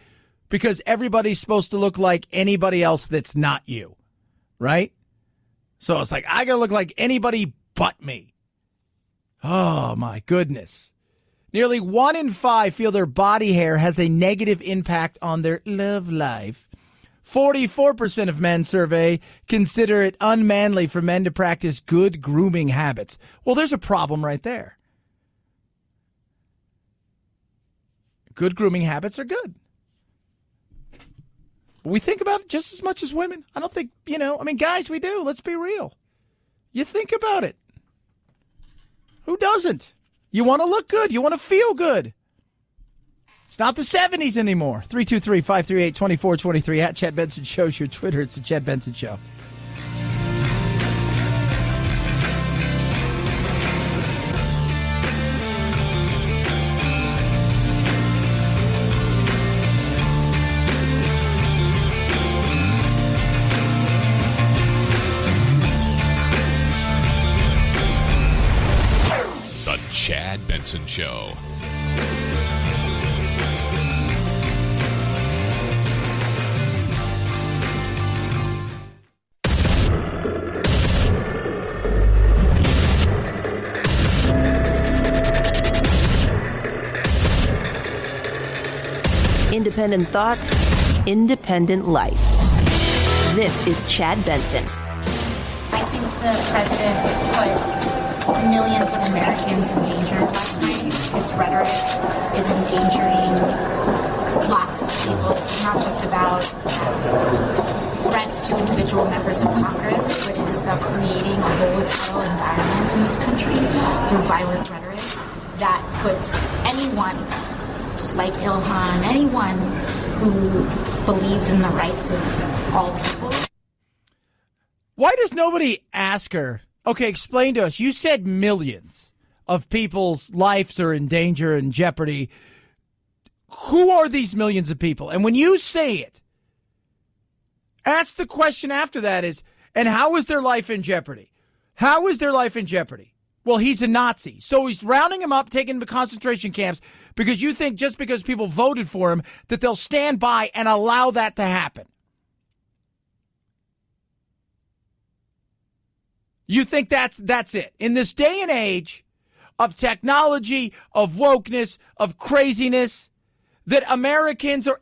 because everybody's supposed to look like anybody else that's not you, right? So it's like, I got to look like anybody but me. Oh, my goodness. Nearly 1 in 5 feel their body hair has a negative impact on their love life. 44% of men surveyed consider it unmanly for men to practice good grooming habits. Well, there's a problem right there. Good grooming habits are good. But we think about it just as much as women. I don't think, guys, we do. Let's be real. You think about it. Who doesn't? You want to look good. You want to feel good. It's not the 70s anymore. 323-538-2423 at Chad Benson Show's your Twitter. It's the Chad Benson Show. The Chad Benson Show. Independent thoughts, independent life. This is Chad Benson. I think the president put millions of Americans in danger last night. His rhetoric is endangering lots of people. It's not just about threats to individual members of Congress, but it is about creating a volatile environment in this country through violent rhetoric that puts anyone like Ilhan, anyone who believes in the rights of all people. Why does nobody ask her, okay, explain to us, you said millions of people's lives are in danger and jeopardy. Who are these millions of people? And when you say it, ask the question after that is, and how is their life in jeopardy? How is their life in jeopardy? Well, he's a Nazi. So he's rounding him up, taking him to concentration camps because you think just because people voted for him that they'll stand by and allow that to happen. You think that's it. In this day and age of technology, of wokeness, of craziness, that Americans are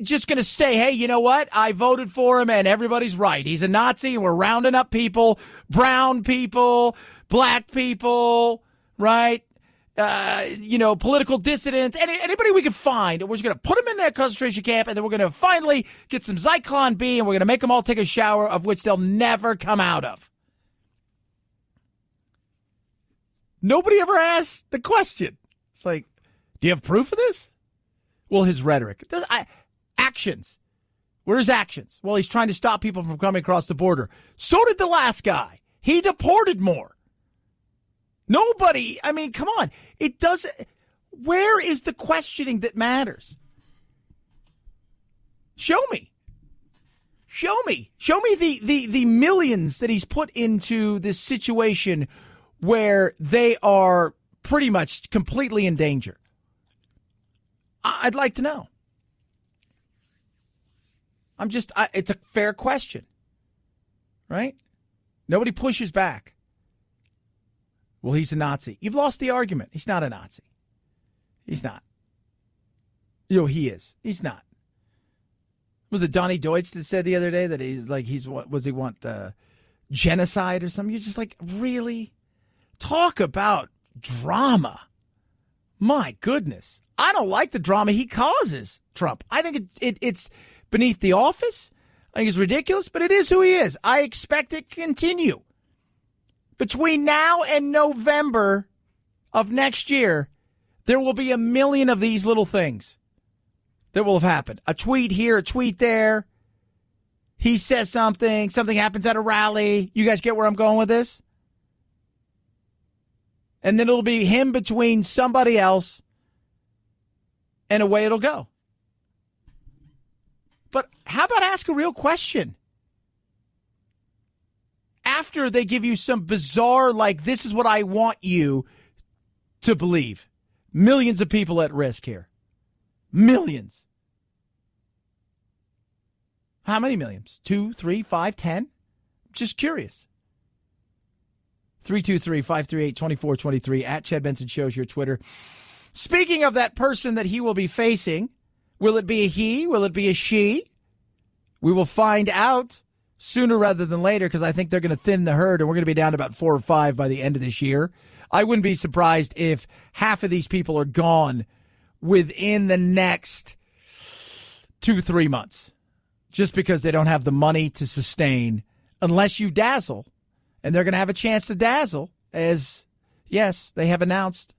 just going to say, hey, you know what? I voted for him and everybody's right. He's a Nazi and we're rounding up people, brown people, black people, right? Political dissidents, anybody we can find. We're just going to put them in that concentration camp and then we're going to finally get some Zyklon B and we're going to make them all take a shower of which they'll never come out of. Nobody ever asked the question. It's like, do you have proof of this? Well, his rhetoric. Actions. Where's actions? Well, he's trying to stop people from coming across the border. So did the last guy. He deported more. Nobody, come on. It doesn't. Where is the questioning that matters? Show me. Show me the millions that he's put into this situation where they are pretty much completely in danger. I'd like to know. It's a fair question, right? Nobody pushes back. Well, he's a Nazi. You've lost the argument. He's not a Nazi. He's not. He is. He's not. Was it Donnie Deutsch that said the other day that he want genocide or something? You're just like, really? Talk about drama. My goodness. I don't like the drama he causes, Trump. I think it's beneath the office. I think it's ridiculous, but it is who he is. I expect it to continue. Between now and November of next year, there will be 1 million of these little things that will have happened. A tweet here, a tweet there. He says something happens at a rally. You guys get where I'm going with this? And then it'll be him between somebody else, and away it'll go. But how about ask a real question? after they give you some bizarre, like, this is what I want you to believe. Millions of people at risk here. Millions. How many millions? 2, 3, 5, 10? Just curious. 323-538-2423 at Chad Benson Show's your Twitter. Speaking of that person that he will be facing, will it be a he? Will it be a she? We will find out sooner rather than later, because I think they're going to thin the herd, and we're going to be down to about 4 or 5 by the end of this year. I wouldn't be surprised if half of these people are gone within the next 2-3 months, just because they don't have the money to sustain unless you dazzle. And they're going to have a chance to dazzle, as, yes, they have announced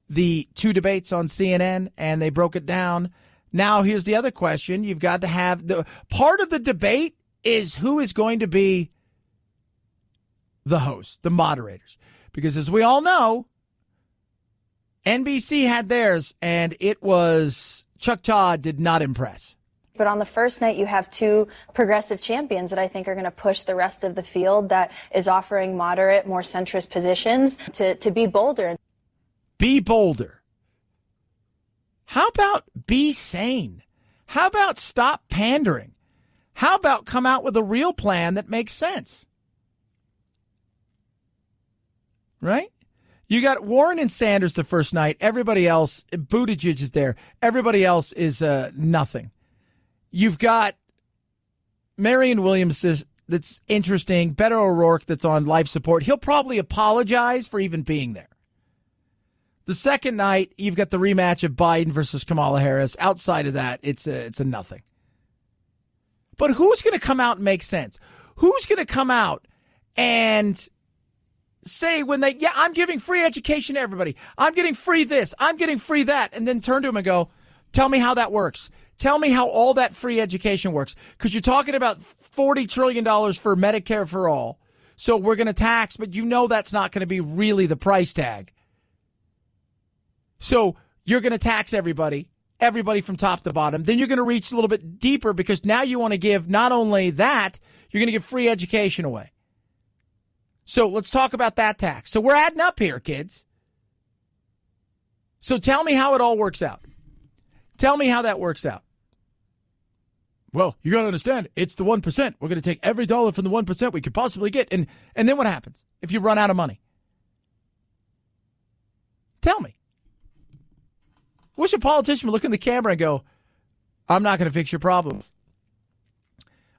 the 2 debates on CNN, and they broke it down. Now, here's the other question. You've got to have the part of the debate is who is going to be the host, the moderators. Because as we all know, NBC had theirs, and it was Chuck Todd did not impress. But on the first night, you have 2 progressive champions that I think are going to push the rest of the field that is offering moderate, more centrist positions to be bolder. Be bolder. How about be sane? How about stop pandering? How about come out with a real plan that makes sense? Right? You got Warren and Sanders the first night. Everybody else, Buttigieg is there. Everybody else is nothing. You've got Marianne Williams that's interesting. Beto O'Rourke that's on life support. He'll probably apologize for even being there. The second night, you've got the rematch of Biden versus Kamala Harris. Outside of that, it's a nothing. But who's going to come out and make sense? Who's going to come out and say when I'm giving free education to everybody. I'm getting free this. I'm getting free that. And then turn to him and go, tell me how that works. Tell me how all that free education works. Because you're talking about $40 trillion for Medicare for all. So we're going to tax, but you know that's not going to be really the price tag. So you're going to tax everybody from top to bottom. Then you're going to reach a little bit deeper because now you want to give not only that, you're going to give free education away. So let's talk about that tax. So we're adding up here, kids. So tell me how it all works out. Tell me how that works out. Well, you got to understand, it's the 1%. We're going to take every dollar from the 1% we could possibly get. And then what happens if you run out of money? Tell me. Wish a politician would look in the camera and go, I'm not going to fix your problems.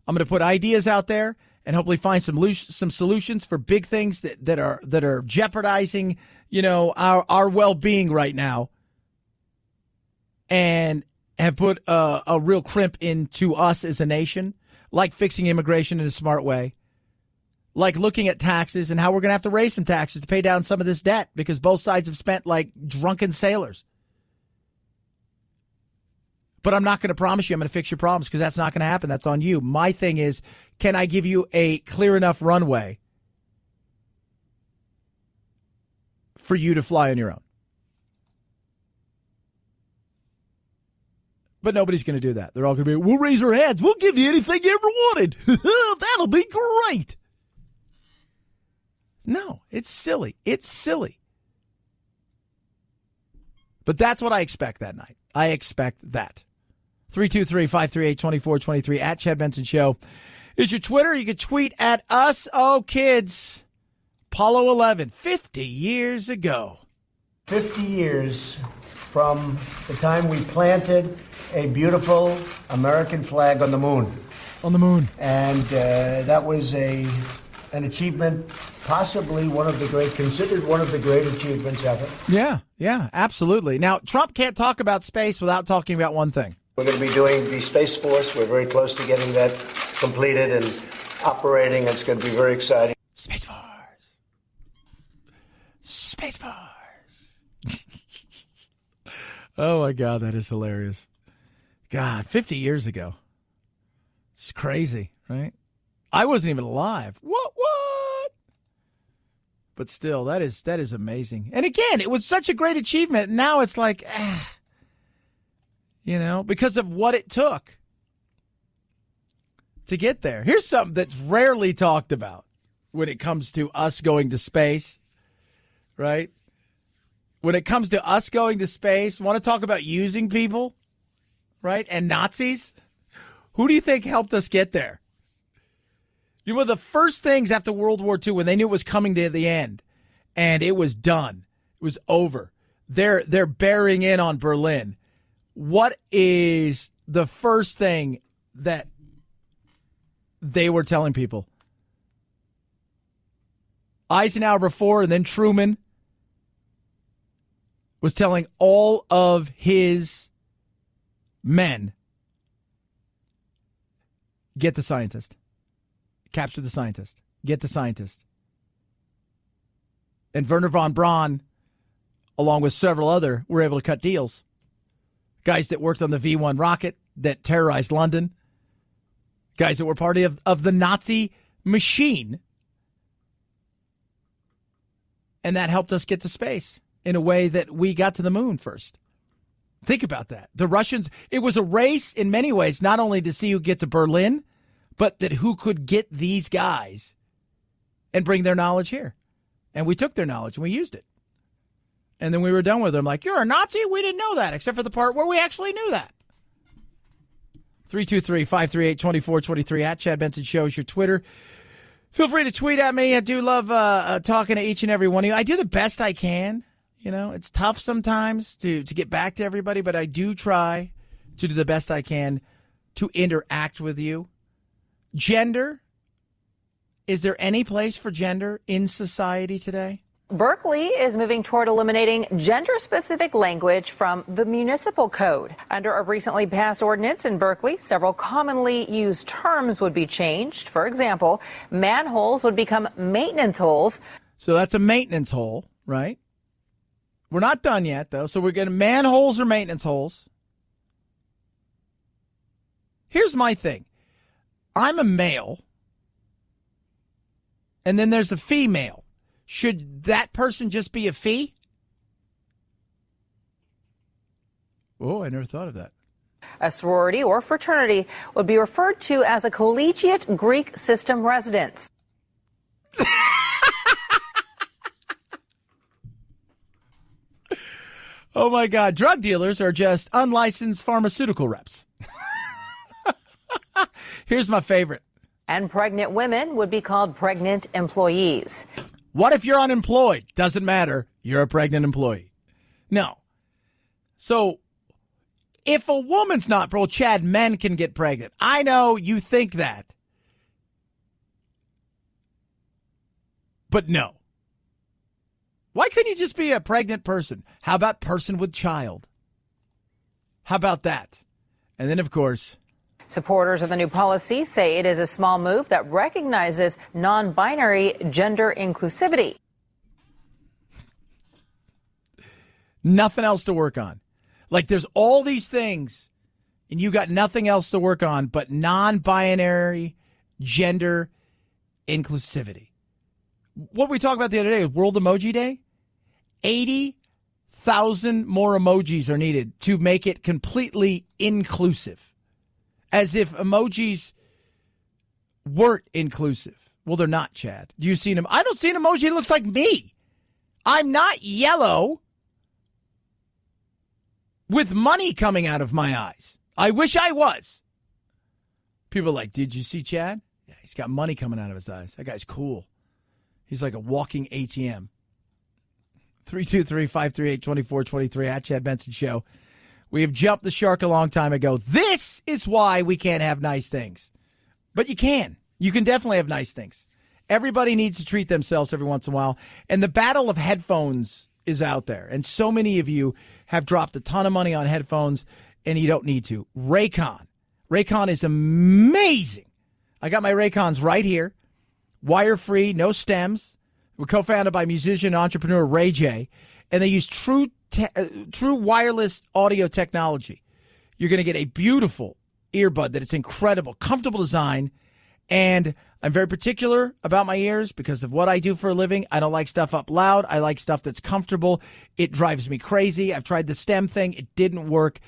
I'm going to put ideas out there and hopefully find some solutions for big things that are jeopardizing, our well-being right now, and have put a real crimp into us as a nation, like fixing immigration in a smart way, like looking at taxes and how we're going to have to raise some taxes to pay down some of this debt because both sides have spent like drunken sailors. But I'm not going to promise you I'm going to fix your problems because that's not going to happen. That's on you. My thing is, can I give you a clear enough runway for you to fly on your own? But nobody's going to do that. They're all going to be, we'll raise our hands. We'll give you anything you ever wanted. That'll be great. No, it's silly. It's silly. But that's what I expect that night. I expect that. 323-538-2423 at Chad Benson Show is your Twitter. You can tweet at us. Oh, kids. Apollo 11, 50 years ago. 50 years from the time we planted a beautiful American flag on the moon. On the moon. And that was an achievement, possibly considered one of the great achievements ever. Yeah, absolutely. Now, Trump can't talk about space without talking about one thing. We're going to be doing the Space Force. We're very close to getting that completed and operating. It's going to be very exciting. Space Force. Space Force. Oh, my God, that is hilarious. God, 50 years ago. It's crazy, right? I wasn't even alive. What? But still, that is amazing. And again, it was such a great achievement. Now it's like, because of what it took to get there. Here's something that's rarely talked about. when it comes to us going to space, right? When it comes to us going to space, want to talk about using people, right? And Nazis? Who do you think helped us get there? You know, the first things after World War II, when they knew it was coming to the end, and it was done, it was over, they're bearing in on Berlin. What is the first thing that they were telling people? Eisenhower before, and then Truman was telling all of his men, get the scientist. Capture the scientist. Get the scientist. And Wernher von Braun, along with several other, were able to cut deals. Guys that worked on the V-1 rocket that terrorized London. Guys that were part of the Nazi machine. And that helped us get to space in a way that we got to the moon first. Think about that. The Russians, it was a race in many ways, not only to see who get to Berlin, but that who could get these guys and bring their knowledge here. And we took their knowledge and we used it. And then we were done with them. Like, you're a Nazi? We didn't know that, except for the part where we actually knew that. 323-538-2423 at Chad Benson Show is your Twitter. Feel free to tweet at me. I do love talking to each and every one of you. I do the best I can. You know, it's tough sometimes to get back to everybody, but I do try to do the best I can to interact with you. Gender. Is there any place for gender in society today? Berkeley is moving toward eliminating gender-specific language from the municipal code. Under a recently passed ordinance in Berkeley, several commonly used terms would be changed. For example, manholes would become maintenance holes. So that's a maintenance hole, right? We're not done yet, though. So we're getting manholes or maintenance holes. Here's my thing. I'm a male, and then there's a female. Should that person just be a fee? Oh, I never thought of that. A sorority or fraternity would be referred to as a collegiate Greek system residence. Oh, my God. Drug dealers are just unlicensed pharmaceutical reps. Here's my favorite. And pregnant women would be called pregnant employees. What if you're unemployed? Doesn't matter. You're a pregnant employee. No. So if a woman's not, well, Chad, men can get pregnant. I know you think that. But no. Why couldn't you just be a pregnant person? How about person with child? How about that? And then, of course, supporters of the new policy say it is a small move that recognizes non-binary gender inclusivity. Nothing else to work on. Like there's all these things and you got nothing else to work on but non-binary gender inclusivity. What we talked about the other day was World Emoji Day. 80,000 more emojis are needed to make it completely inclusive. As if emojis weren't inclusive. Well, they're not, Chad. Do you see them? I don't see an emoji that looks like me. I'm not yellow with money coming out of my eyes. I wish I was. People are like, did you see Chad? Yeah, he's got money coming out of his eyes. That guy's cool. He's like a walking ATM. 323-538-2423 at Chad Benson Show. We have jumped the shark a long time ago. This is why we can't have nice things. But you can. You can definitely have nice things. Everybody needs to treat themselves every once in a while. And the battle of headphones is out there. And so many of you have dropped a ton of money on headphones, and you don't need to. Raycon. Raycon is amazing. I got my Raycons right here. Wire-free, no stems. We're co-founded by musician and entrepreneur Ray J. And they use true wireless audio technology. You're going to get a beautiful earbud that is incredible, comfortable design. And I'm very particular about my ears because of what I do for a living. I don't like stuff up loud. I like stuff that's comfortable. It drives me crazy. I've tried the stem thing. It didn't work.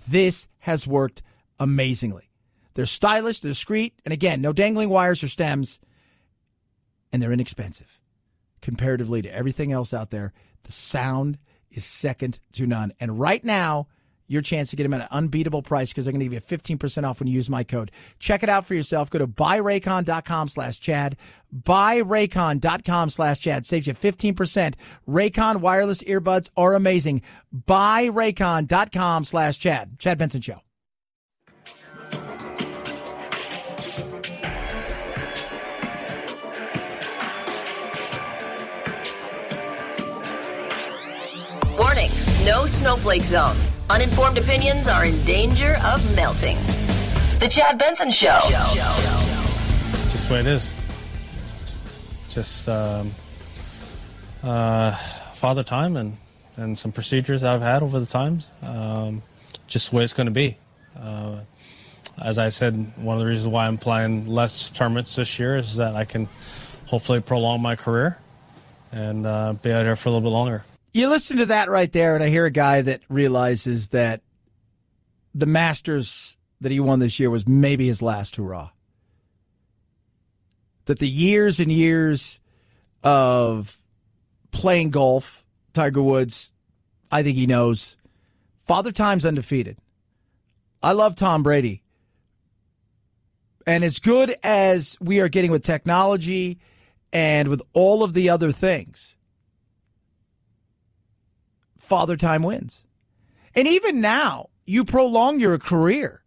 This has worked amazingly. They're stylish. They're discreet. And again, no dangling wires or stems. and they're inexpensive. Comparatively to everything else out there, the sound is second to none. And right now, your chance to get them at an unbeatable price because they're going to give you 15% off when you use my code. Check it out for yourself. Go to buyraycon.com/Chad. Buyraycon.com/Chad. Saves you 15%. Raycon wireless earbuds are amazing. Buyraycon.com/Chad. Chad Benson Show. Warning, no snowflake zone. Uninformed opinions are in danger of melting. The Chad Benson Show. It's just the way it is. Just father time and some procedures I've had over the times. Just the way it's going to be. As I said, one of the reasons why I'm playing less tournaments this year is that I can hopefully prolong my career and be out here for a little bit longer. You listen to that right there, and I hear a guy that realizes that the Masters that he won this year was maybe his last hurrah. That the years and years of playing golf, Tiger Woods, I think he knows, Father Time's undefeated. I love Tom Brady. And as good as we are getting with technology and with all of the other things, Father Time wins. And even now, you prolong your career.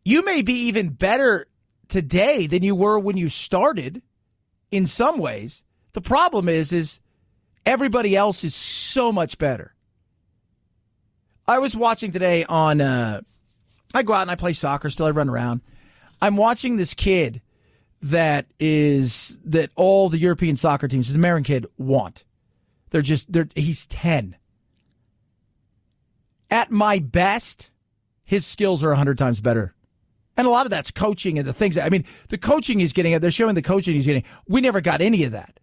You may be even better today than you were when you started in some ways. The problem is everybody else is so much better. I was watching today on, I go out and I play soccer, still I run around. I'm watching this kid that all the European soccer teams, this American kid, want. He's 10. At my best, his skills are 100 times better. And a lot of that's coaching and the things. The coaching he's getting, they're showing the coaching he's getting. We never got any of that,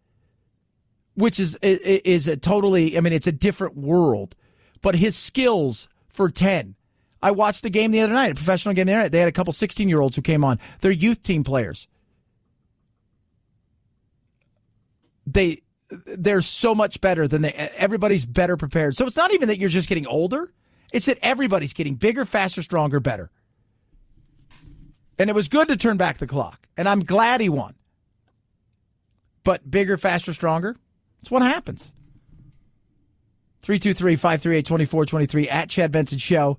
which is a totally, it's a different world. But his skills for 10. I watched the game the other night, a professional game the other night. They had a couple 16-year-olds who came on. They're youth team players. They're so much better than everybody's better prepared. So it's not even that you're just getting older. It's that everybody's getting bigger, faster, stronger, better. And it was good to turn back the clock. And I'm glad he won. But bigger, faster, stronger, it's what happens. 323-538-2423 at Chad Benson Show.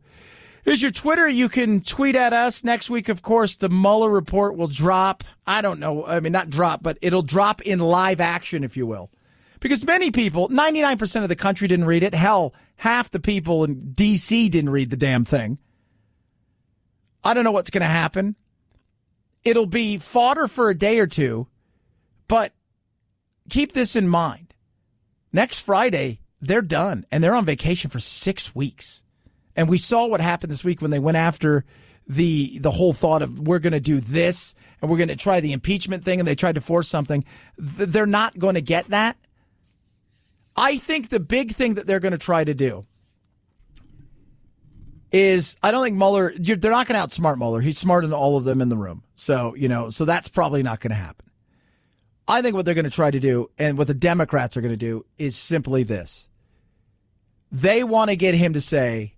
Here's your Twitter. You can tweet at us. Next week, of course, the Mueller report will drop. I don't know. Not drop, but it'll drop in live action, if you will. Because many people, 99% of the country didn't read it. Hell, half the people in D.C. didn't read the damn thing. I don't know what's going to happen. It'll be fodder for a day or two, but keep this in mind. Next Friday, they're done, and they're on vacation for 6 weeks. And we saw what happened this week when they went after the whole thought of we're going to do this, and we're going to try the impeachment thing, and they tried to force something. They're not going to get that. I think the big thing that they're going to try to do is, I don't think Mueller, they're not going to outsmart Mueller. He's smarter than all of them in the room. So, so that's probably not going to happen. I think what they're going to try to do, and what the Democrats are going to do, is simply this. They want to get him to say,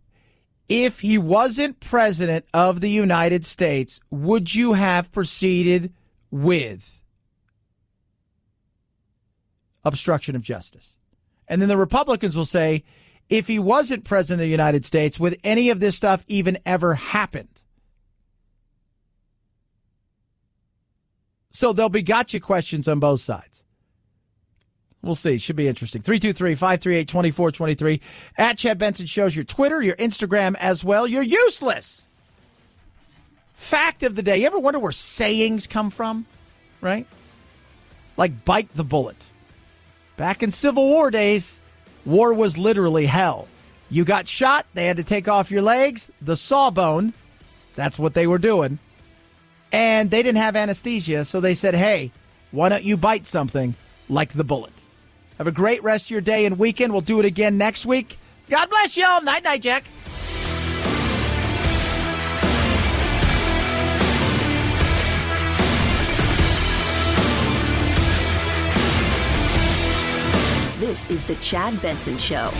if he wasn't president of the United States, would you have proceeded with obstruction of justice? And then the Republicans will say, if he wasn't president of the United States, would any of this stuff even ever happened? So there'll be gotcha questions on both sides. We'll see. Should be interesting. 323-538-2423. At Chad Benson Shows your Twitter, your Instagram as well. You're useless. Fact of the day. You ever wonder where sayings come from? Right? Like bite the bullet. Back in Civil War days, war was literally hell. You got shot, they had to take off your legs, the sawbone. That's what they were doing. And they didn't have anesthesia, so they said, hey, why don't you bite something like the bullet? Have a great rest of your day and weekend. We'll do it again next week. God bless y'all. Night-night, Jack. This is The Chad Benson Show.